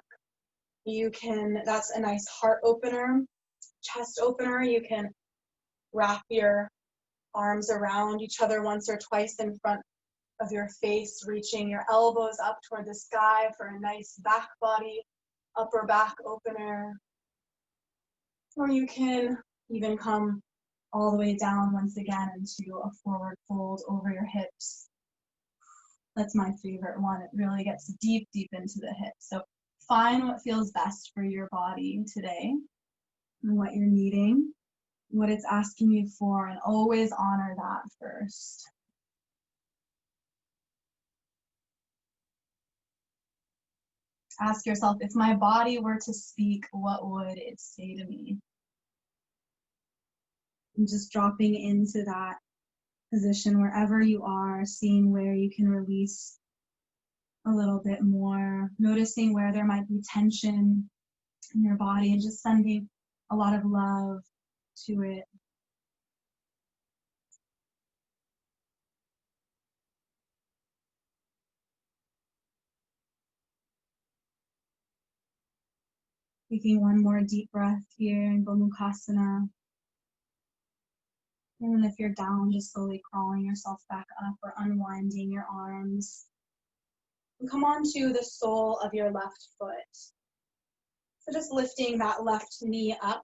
A: You can, that's a nice heart opener, chest opener. You can wrap your arms around each other once or twice in front of your face, reaching your elbows up toward the sky for a nice back body, upper back opener. Or you can even come all the way down once again into a forward fold over your hips. That's my favorite one. It really gets deep, deep into the hips. So find what feels best for your body today and what you're needing, what it's asking you for, and always honor that first. Ask yourself, if my body were to speak, what would it say to me? And just dropping into that position wherever you are, seeing where you can release a little bit more, noticing where there might be tension in your body and just sending a lot of love to it. Taking one more deep breath here in Gomukasana. And if you're down, just slowly crawling yourself back up or unwinding your arms. And come on to the sole of your left foot. So just lifting that left knee up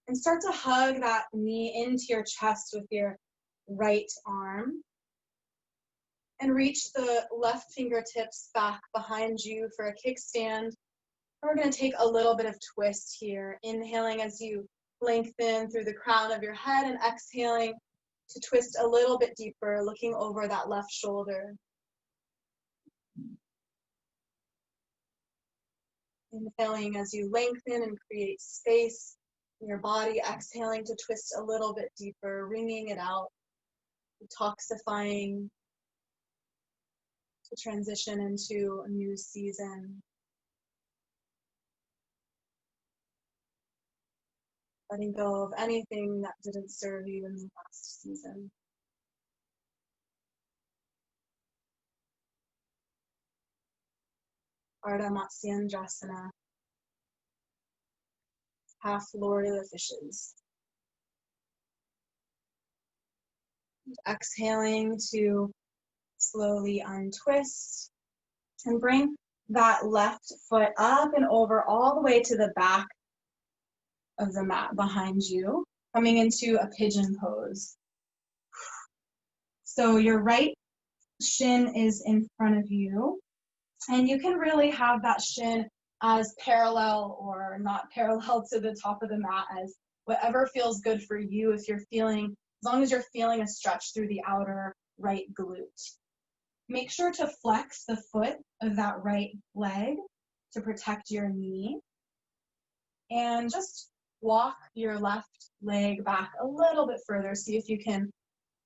A: and start to hug that knee into your chest with your right arm. And reach the left fingertips back behind you for a kickstand. We're going to take a little bit of twist here, inhaling as you lengthen through the crown of your head and exhaling to twist a little bit deeper, looking over that left shoulder. Inhaling as you lengthen and create space in your body, exhaling to twist a little bit deeper, wringing it out, detoxifying to transition into a new season. Letting go of anything that didn't serve you in the last season. Chandrasana, half Lord of the Fishes. Exhaling to slowly untwist and bring that left foot up and over all the way to the back of the mat behind you, coming into a pigeon pose. So your right shin is in front of you, and you can really have that shin as parallel or not parallel to the top of the mat, as whatever feels good for you. If you're feeling, as long as you're feeling a stretch through the outer right glute. Make sure to flex the foot of that right leg to protect your knee. And just walk your left leg back a little bit further. See if you can,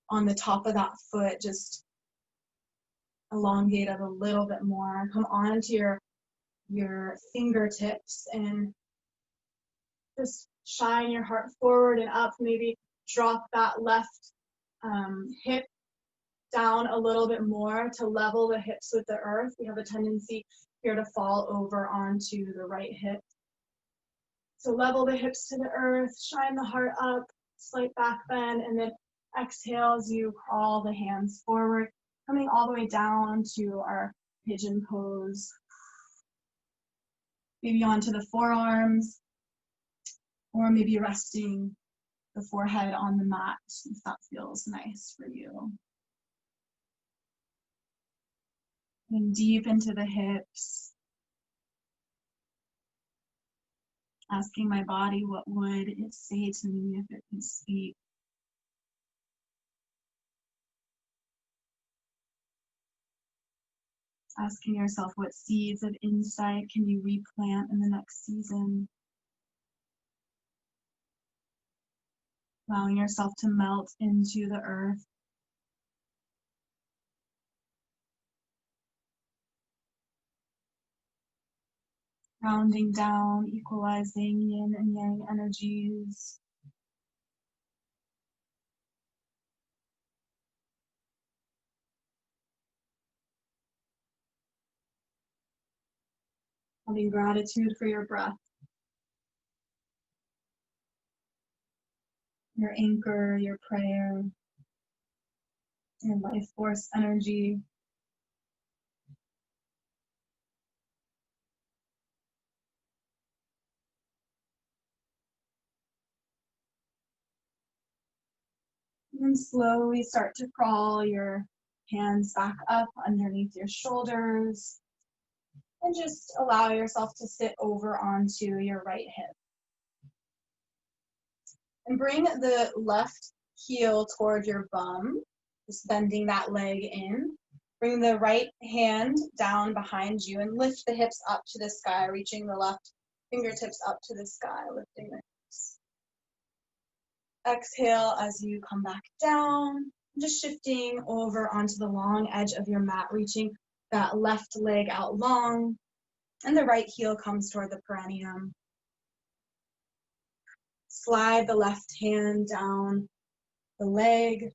A: on the top of that foot, just elongate it a little bit more. Come onto your fingertips and just shine your heart forward and up. Maybe drop that left hip down a little bit more to level the hips with the earth. We have a tendency here to fall over onto the right hip. So level the hips to the earth, shine the heart up, slight back bend, and then exhale as you crawl the hands forward, coming all the way down to our pigeon pose. Maybe onto the forearms, or maybe resting the forehead on the mat if that feels nice for you. And deep into the hips, asking my body, what would it say to me if it could speak? Asking yourself, what seeds of insight can you replant in the next season? Allowing yourself to melt into the earth. Rounding down, equalizing yin and yang energies. Having gratitude for your breath. Your anchor, your prayer, your life force energy. And slowly start to crawl your hands back up underneath your shoulders. And just allow yourself to sit over onto your right hip. And bring the left heel toward your bum, just bending that leg in. Bring the right hand down behind you and lift the hips up to the sky, reaching the left fingertips up to the sky, lifting the hips. Exhale as you come back down, just shifting over onto the long edge of your mat, reaching that left leg out long, and the right heel comes toward the perineum. Slide the left hand down the leg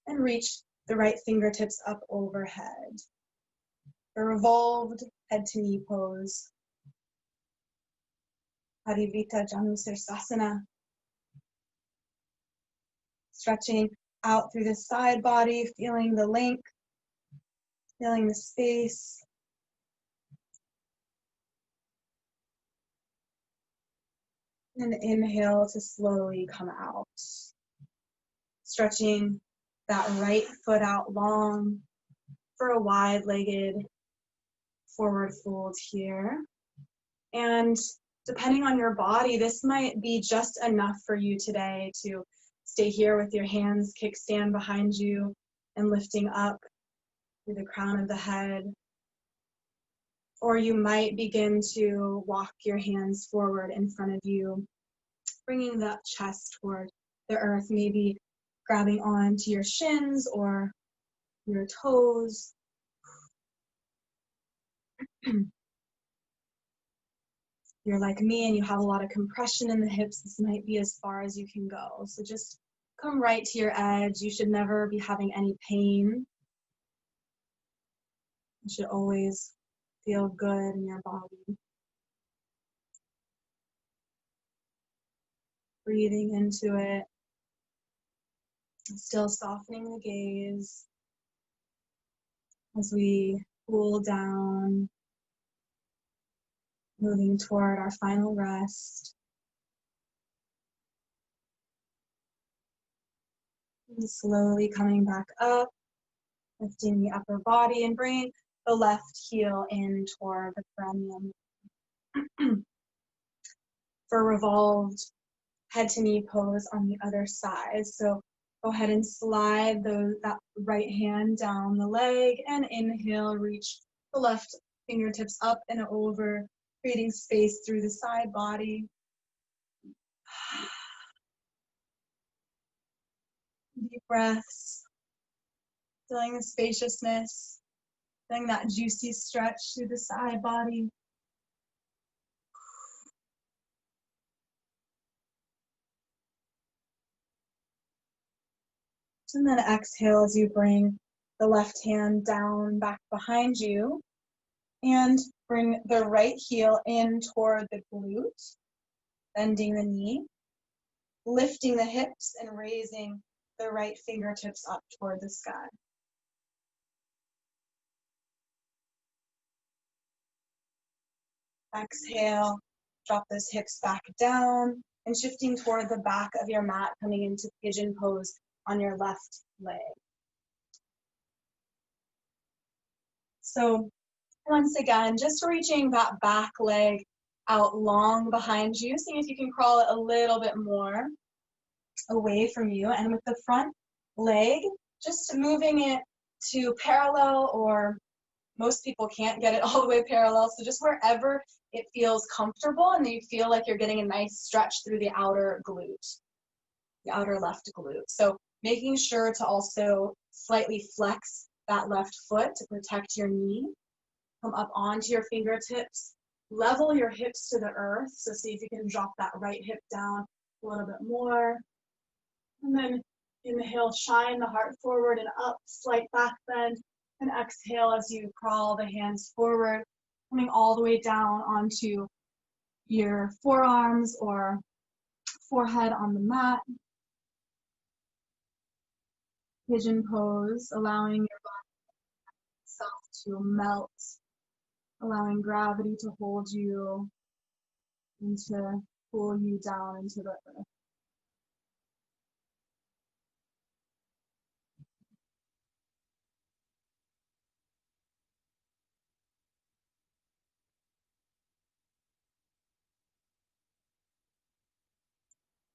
A: and reach the right fingertips up overhead. A revolved head to knee pose. Parivita Janusasana. Stretching out through the side body, feeling the length, feeling the space. And inhale to slowly come out. Stretching that right foot out long for a wide-legged forward fold here. And depending on your body, this might be just enough for you today to stay here with your hands kickstand behind you and lifting up through the crown of the head. Or you might begin to walk your hands forward in front of you, bringing that chest toward the earth, maybe grabbing onto your shins or your toes. You're like me and you have a lot of compression in the hips, this might be as far as you can go. So just come right to your edge. You should never be having any pain. You should always feel good in your body. Breathing into it. Still softening the gaze as we cool down, moving toward our final rest. And slowly coming back up, lifting the upper body and bringing the left heel in toward the perineum. For revolved head to knee pose on the other side. So go ahead and slide that right hand down the leg and inhale, reach the left fingertips up and over, creating space through the side body. Deep breaths, feeling the spaciousness, feeling that juicy stretch through the side body. And then exhale as you bring the left hand down back behind you and bring the right heel in toward the glute, bending the knee, lifting the hips and raising the right fingertips up toward the sky. Exhale, drop those hips back down and shifting toward the back of your mat, coming into Pigeon Pose on your left leg. So once again, just reaching that back leg out long behind you, seeing if you can crawl it a little bit more away from you, and with the front leg, just moving it to parallel, or most people can't get it all the way parallel, so just wherever it feels comfortable and you feel like you're getting a nice stretch through the outer glute, the outer left glute. So making sure to also slightly flex that left foot to protect your knee. Come up onto your fingertips, level your hips to the earth, so see if you can drop that right hip down a little bit more. And then inhale, shine the heart forward and up, slight back bend, and exhale as you crawl the hands forward, coming all the way down onto your forearms or forehead on the mat. Pigeon pose, allowing your body itself to melt, allowing gravity to hold you and to pull you down into the earth.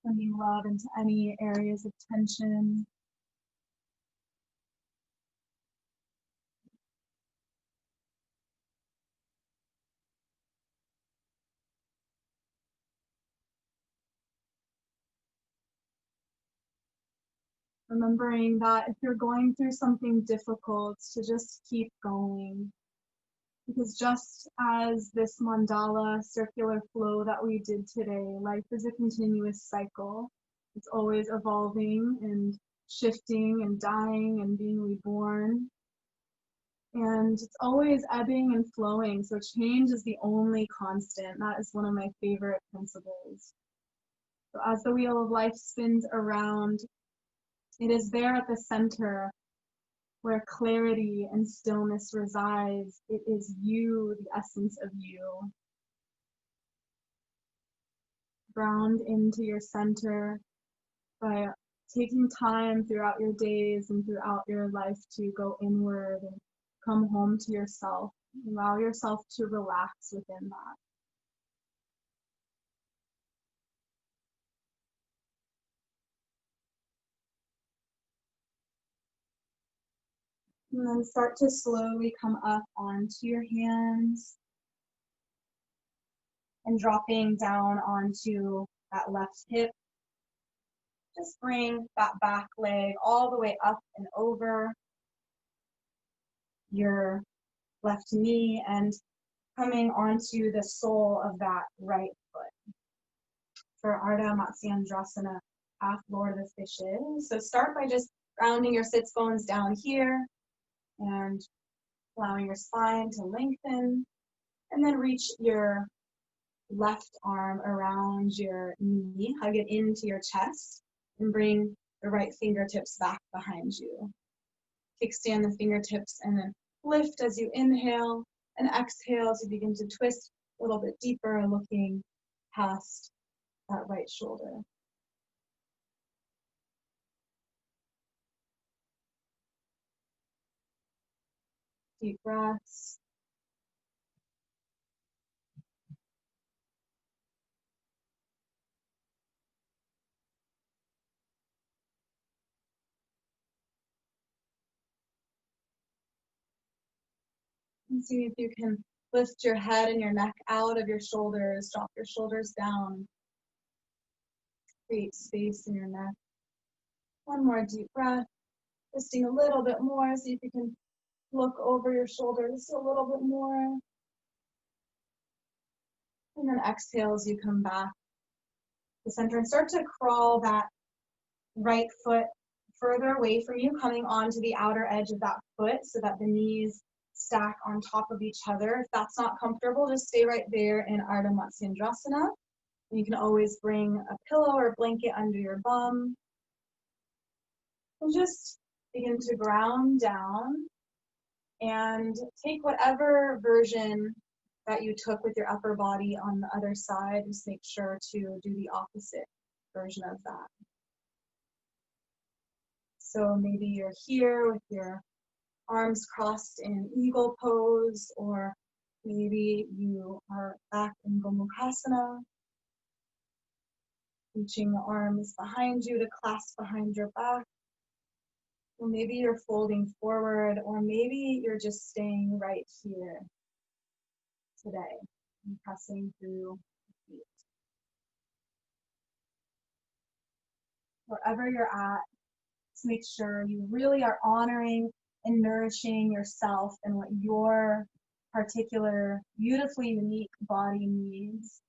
A: Sending love into any areas of tension. Remembering that if you're going through something difficult, to just keep going. Because just as this mandala circular flow that we did today, life is a continuous cycle. It's always evolving and shifting and dying and being reborn. And it's always ebbing and flowing. So change is the only constant. That is one of my favorite principles. So as the wheel of life spins around, it is there at the center where clarity and stillness resides. It is you, the essence of you. Ground into your center by taking time throughout your days and throughout your life to go inward and come home to yourself. Allow yourself to relax within that. And then start to slowly come up onto your hands and dropping down onto that left hip. Just bring that back leg all the way up and over your left knee and coming onto the sole of that right foot. For Ardha Matsyendrasana, half Lord of the Fishes. So start by just grounding your sits bones down here and allowing your spine to lengthen. And then reach your left arm around your knee, hug it into your chest, and bring the right fingertips back behind you. Kickstand the fingertips and then lift as you inhale, and exhale as you begin to twist a little bit deeper, looking past that right shoulder. deep breaths. And see if you can lift your head and your neck out of your shoulders. Drop your shoulders down. Create space in your neck. One more deep breath. Twisting a little bit more. See if you can look over your shoulders a little bit more. And then exhale as you come back to the center and start to crawl that right foot further away from you, coming onto the outer edge of that foot so that the knees stack on top of each other. If that's not comfortable, just stay right there in Ardha Matsyendrasana. You can always bring a pillow or blanket under your bum. And just begin to ground down and take whatever version that you took with your upper body on the other side. Just make sure to do the opposite version of that. So maybe you're here with your arms crossed in eagle pose, or maybe you are back in Gomukasana, reaching the arms behind you to clasp behind your back. Or maybe you're folding forward, or maybe you're just staying right here today and pressing through the feet. Wherever you're at, just make sure you really are honoring and nourishing yourself and what your particular, beautifully unique body needs.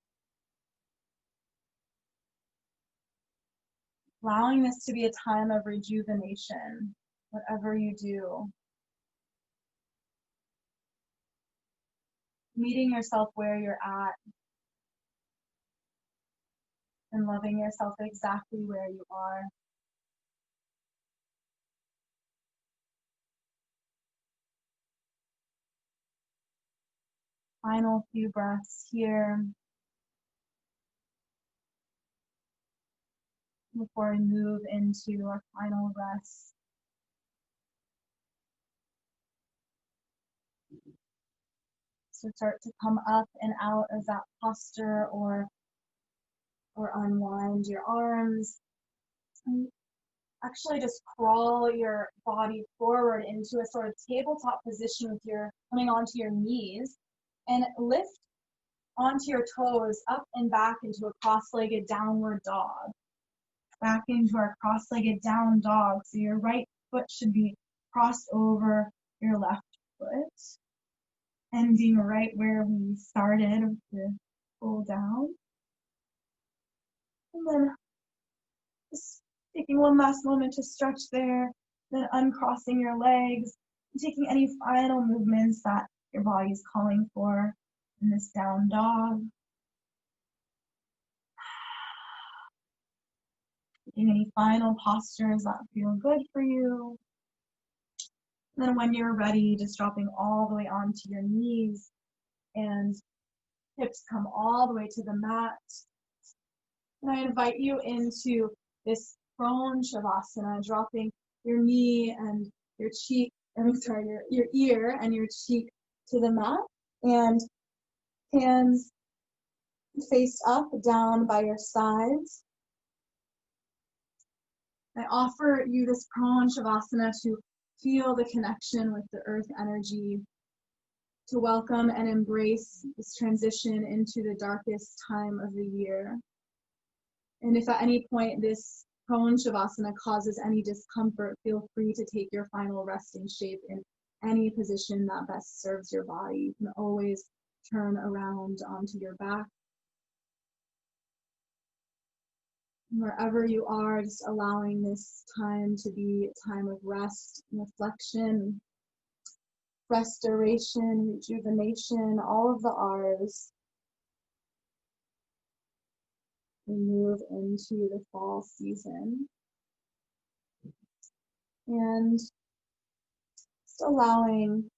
A: Allowing this to be a time of rejuvenation, whatever you do. Meeting yourself where you're at and loving yourself exactly where you are. Final few breaths here before we move into our final rest. So start to come up and out of that posture or unwind your arms. And actually just crawl your body forward into a sort of tabletop position with your coming onto your knees and lift onto your toes up and back into a cross-legged downward dog. Back into our cross-legged down dog. So your right foot should be crossed over your left foot. Ending right where we started with the pull down. And then just taking one last moment to stretch there, then uncrossing your legs, and taking any final movements that your body is calling for in this down dog. Taking any final postures that feel good for you. And then when you're ready, just dropping all the way onto your knees and hips come all the way to the mat. And I invite you into this prone Shavasana, dropping your knee and your cheek, your ear and your cheek to the mat, and hands face up, down by your sides. I offer you this prone Shavasana to feel the connection with the earth energy, to welcome and embrace this transition into the darkest time of the year. And if at any point this prone Shavasana causes any discomfort, feel free to take your final resting shape in any position that best serves your body. You can always turn around onto your back. Wherever you are, just allowing this time to be a time of rest, reflection, restoration, rejuvenation, all of the R's. We move into the fall season. And just allowing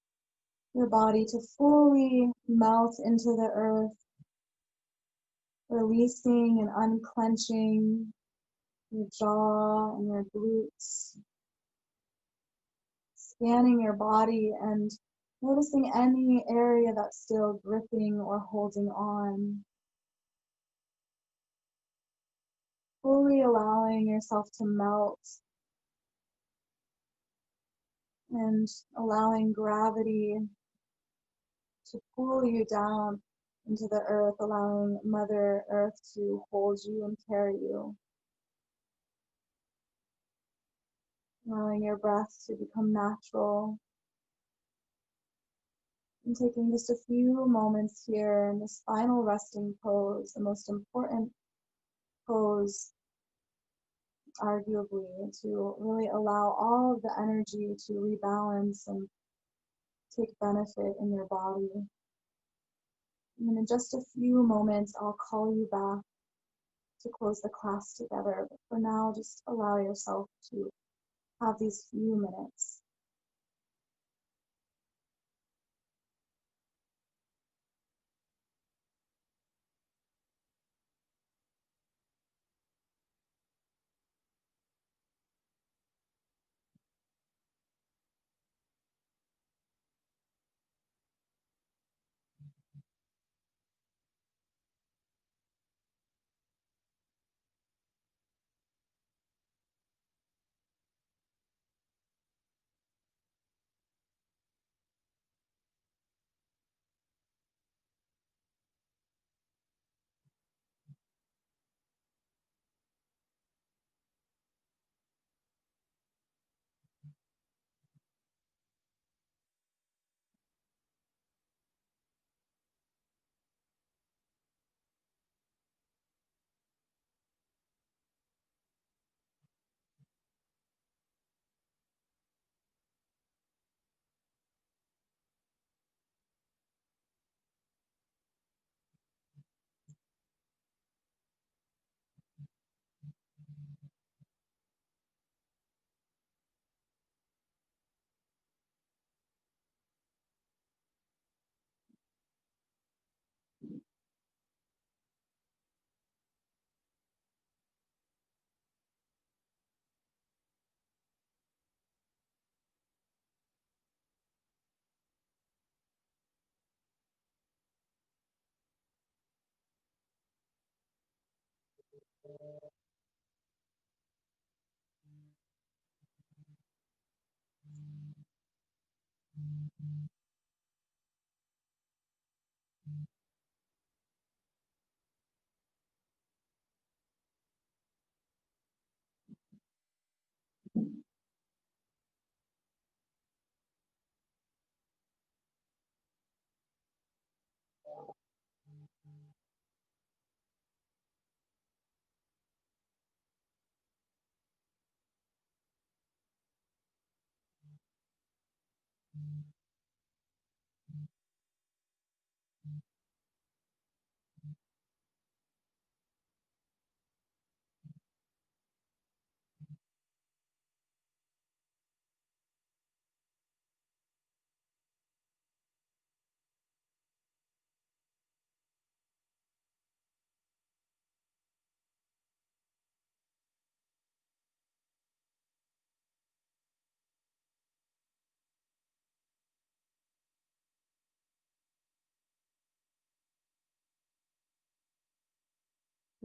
A: your body to fully melt into the earth, releasing and unclenching your jaw and your glutes, scanning your body and Noticing any area that's still gripping or holding on. Fully allowing yourself to melt and allowing gravity to pull you down into the earth, allowing Mother Earth to hold you and carry you. Allowing your breath to become natural. And taking just a few moments here in this final resting pose, the most important pose, arguably, to really allow all of the energy to rebalance and take benefit in your body. And in just a few moments, I'll call you back to close the class together. But for now, just allow yourself to have these few minutes.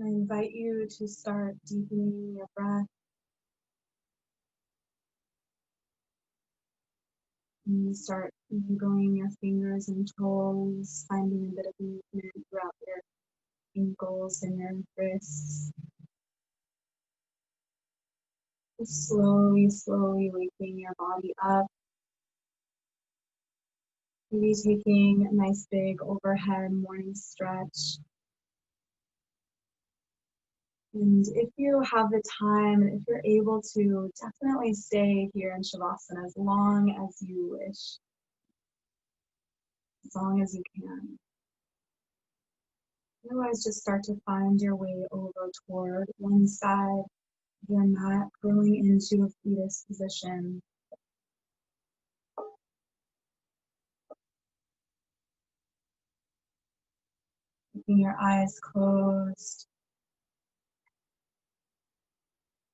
A: I invite you to start deepening your breath. And you start going your fingers and toes, finding a bit of movement throughout your ankles and your wrists. Just slowly waking your body up. Maybe taking a nice big overhead morning stretch. And if you have the time, if you're able to, definitely stay here in Shavasana as long as you wish, as long as you can. Otherwise, just start to find your way over toward one side of your mat, growing into a fetus position. Keeping your eyes closed.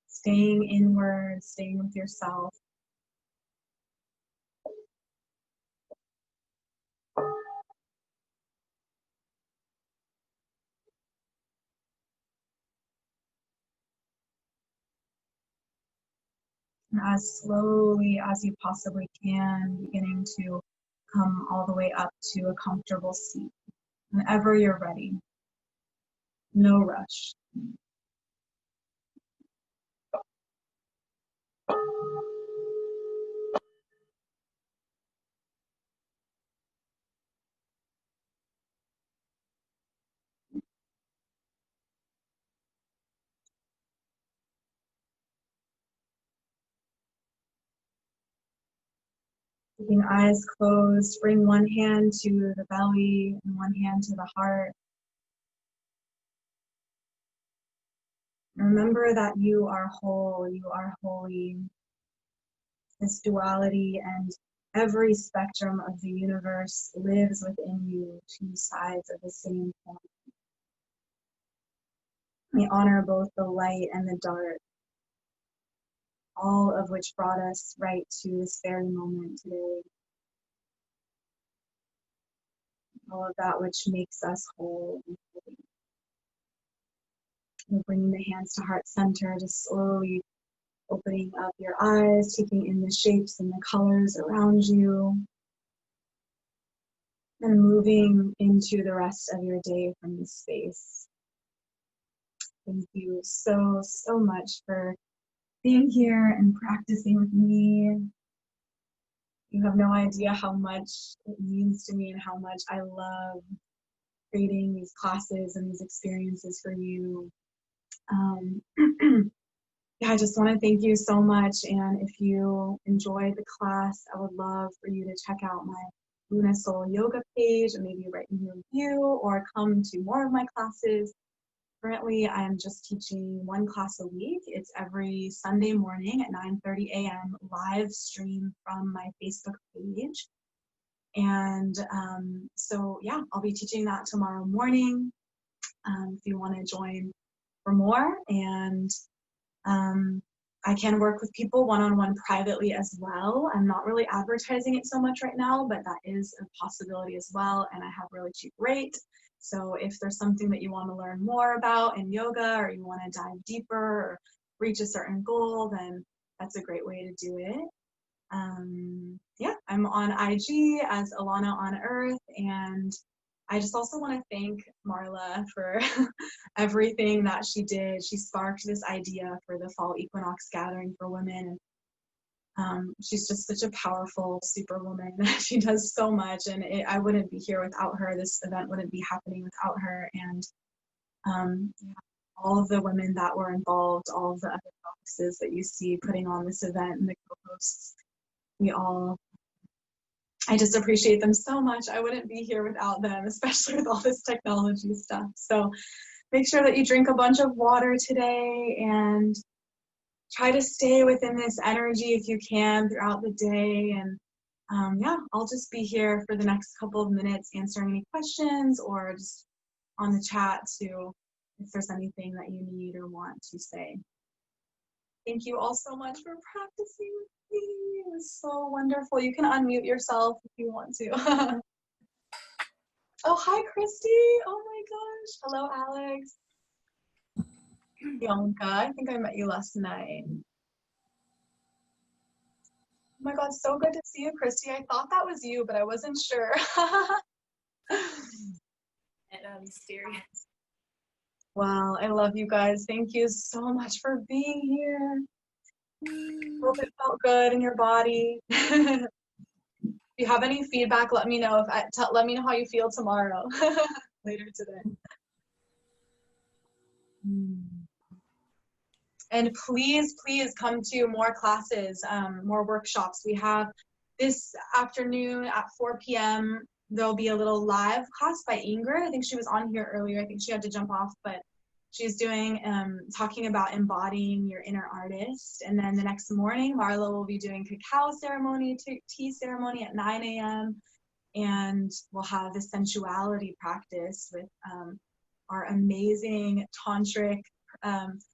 A: Staying inward, staying with yourself. And as slowly as you possibly can, beginning to come all the way up to a comfortable seat. Whenever you're ready. No rush. Keeping eyes closed, bring one hand to the belly and one hand to the heart. Remember that you are whole, you are holy. This duality and every spectrum of the universe lives within you, two sides of the same coin. We honor both the light and the dark, all of which brought us right to this very moment today. All of that which makes us whole and holy. We're bringing the hands to heart center, just slowly opening up your eyes, taking in the shapes and the colors around you, and moving into the rest of your day from this space. Thank you so, so much for being here and practicing with me. You have no idea how much it means to me and how much I love creating these classes and these experiences for you. Yeah, I just want to thank you so much. And if you enjoyed the class, I would love for you to check out my Luna Soul Yoga page and maybe write me a review or come to more of my classes. Currently, I'm just teaching one class a week. It's every Sunday morning at 9:30 a.m. live stream from my Facebook page. And so, yeah, I'll be teaching that tomorrow morning if you want to join for more. And I can work with people one-on-one privately as well. I'm not really advertising it so much right now, but that is a possibility as well. And I have really cheap rates. So if there's something that you want to learn more about in yoga, or you want to dive deeper or reach a certain goal, then that's a great way to do it. Yeah, I'm on IG as Alana on Earth, and I just also want to thank Marla for everything that she did. She sparked this idea for the Fall Equinox Gathering for Women. She's just such a powerful superwoman. She does so much, and I wouldn't be here without her. This event wouldn't be happening without her. And yeah, all of the women that were involved, all of the other offices that you see putting on this event, and the co-hosts, I just appreciate them so much. I wouldn't be here without them, especially with all this technology stuff. So make sure that you drink a bunch of water today and try to stay within this energy if you can throughout the day. And yeah, I'll just be here for the next couple of minutes answering any questions or just on the chat too, if there's anything that you need or want to say. Thank you all so much for practicing with me. It was so wonderful. You can unmute yourself if you want to. Oh, hi, Christy. Oh my gosh. Hello, Alex. Bianca, I think I met you last night. Oh my God, so good to see you, Christy. I thought that was you, but I wasn't sure.
B: And mysterious.
A: Wow, I love you guys. Thank you so much for being here. Hope it felt good in your body. If you have any feedback, let me know. Let me know how you feel tomorrow, later today. And please, please come to more classes, more workshops. We have this afternoon at 4 p.m. There'll be a little live class by Ingrid. I think she was on here earlier. I think she had to jump off, but she's doing, talking about embodying your inner artist. And then the next morning, Marla will be doing cacao ceremony, tea ceremony at 9 a.m. And we'll have the sensuality practice with our amazing tantric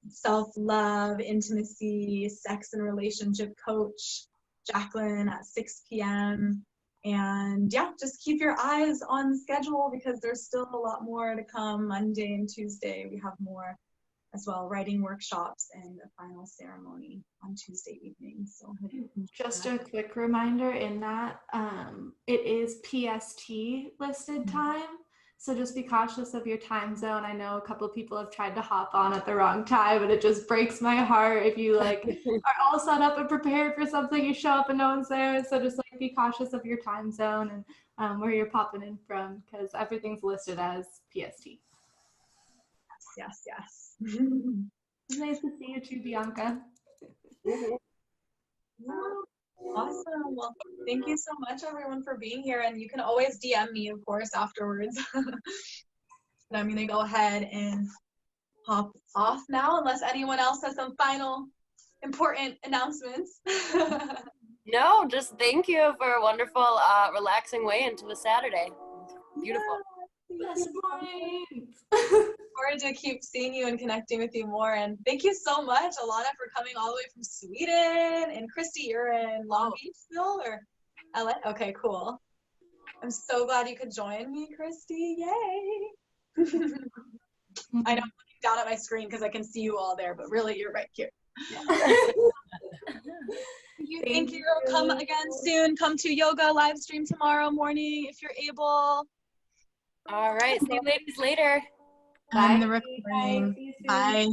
A: self-love, intimacy, sex and relationship coach, Jacqueline, at 6 p.m. And yeah, just keep your eyes on schedule because there's still a lot more to come. Monday and Tuesday, we have more as well, writing workshops and a final ceremony on Tuesday evening. So
C: just a quick reminder in that it is PST listed time. So just be cautious of your time zone. I know a couple of people have tried to hop on at the wrong time, but it just breaks my heart if you like are all set up and prepared for something, you show up and no one's there. So just like be cautious of your time zone and where you're popping in from, because everything's listed as PST.
A: Yes.
C: It's nice to see you too, Bianca.
A: Awesome. Well, thank you so much, everyone, for being here. And you can always DM me, of course, afterwards. But I'm going to go ahead and hop off now, unless anyone else has some final important announcements.
D: No, just thank you for a wonderful, relaxing way into the Saturday. Beautiful.
C: Yes, point.
A: Forward to keep seeing you and connecting with you more. And thank you so much, Alana, for coming all the way from Sweden. And Christy, you're in Long Beach still, or LA? Okay, cool. I'm so glad you could join me, Christy. Yay! I know I'm looking down at my screen because I can see you all there, but really you're right here. Thank you. Come again soon. Come to yoga live stream tomorrow morning if you're able.
D: All right. See you ladies later.
A: Bye. The recording. Bye.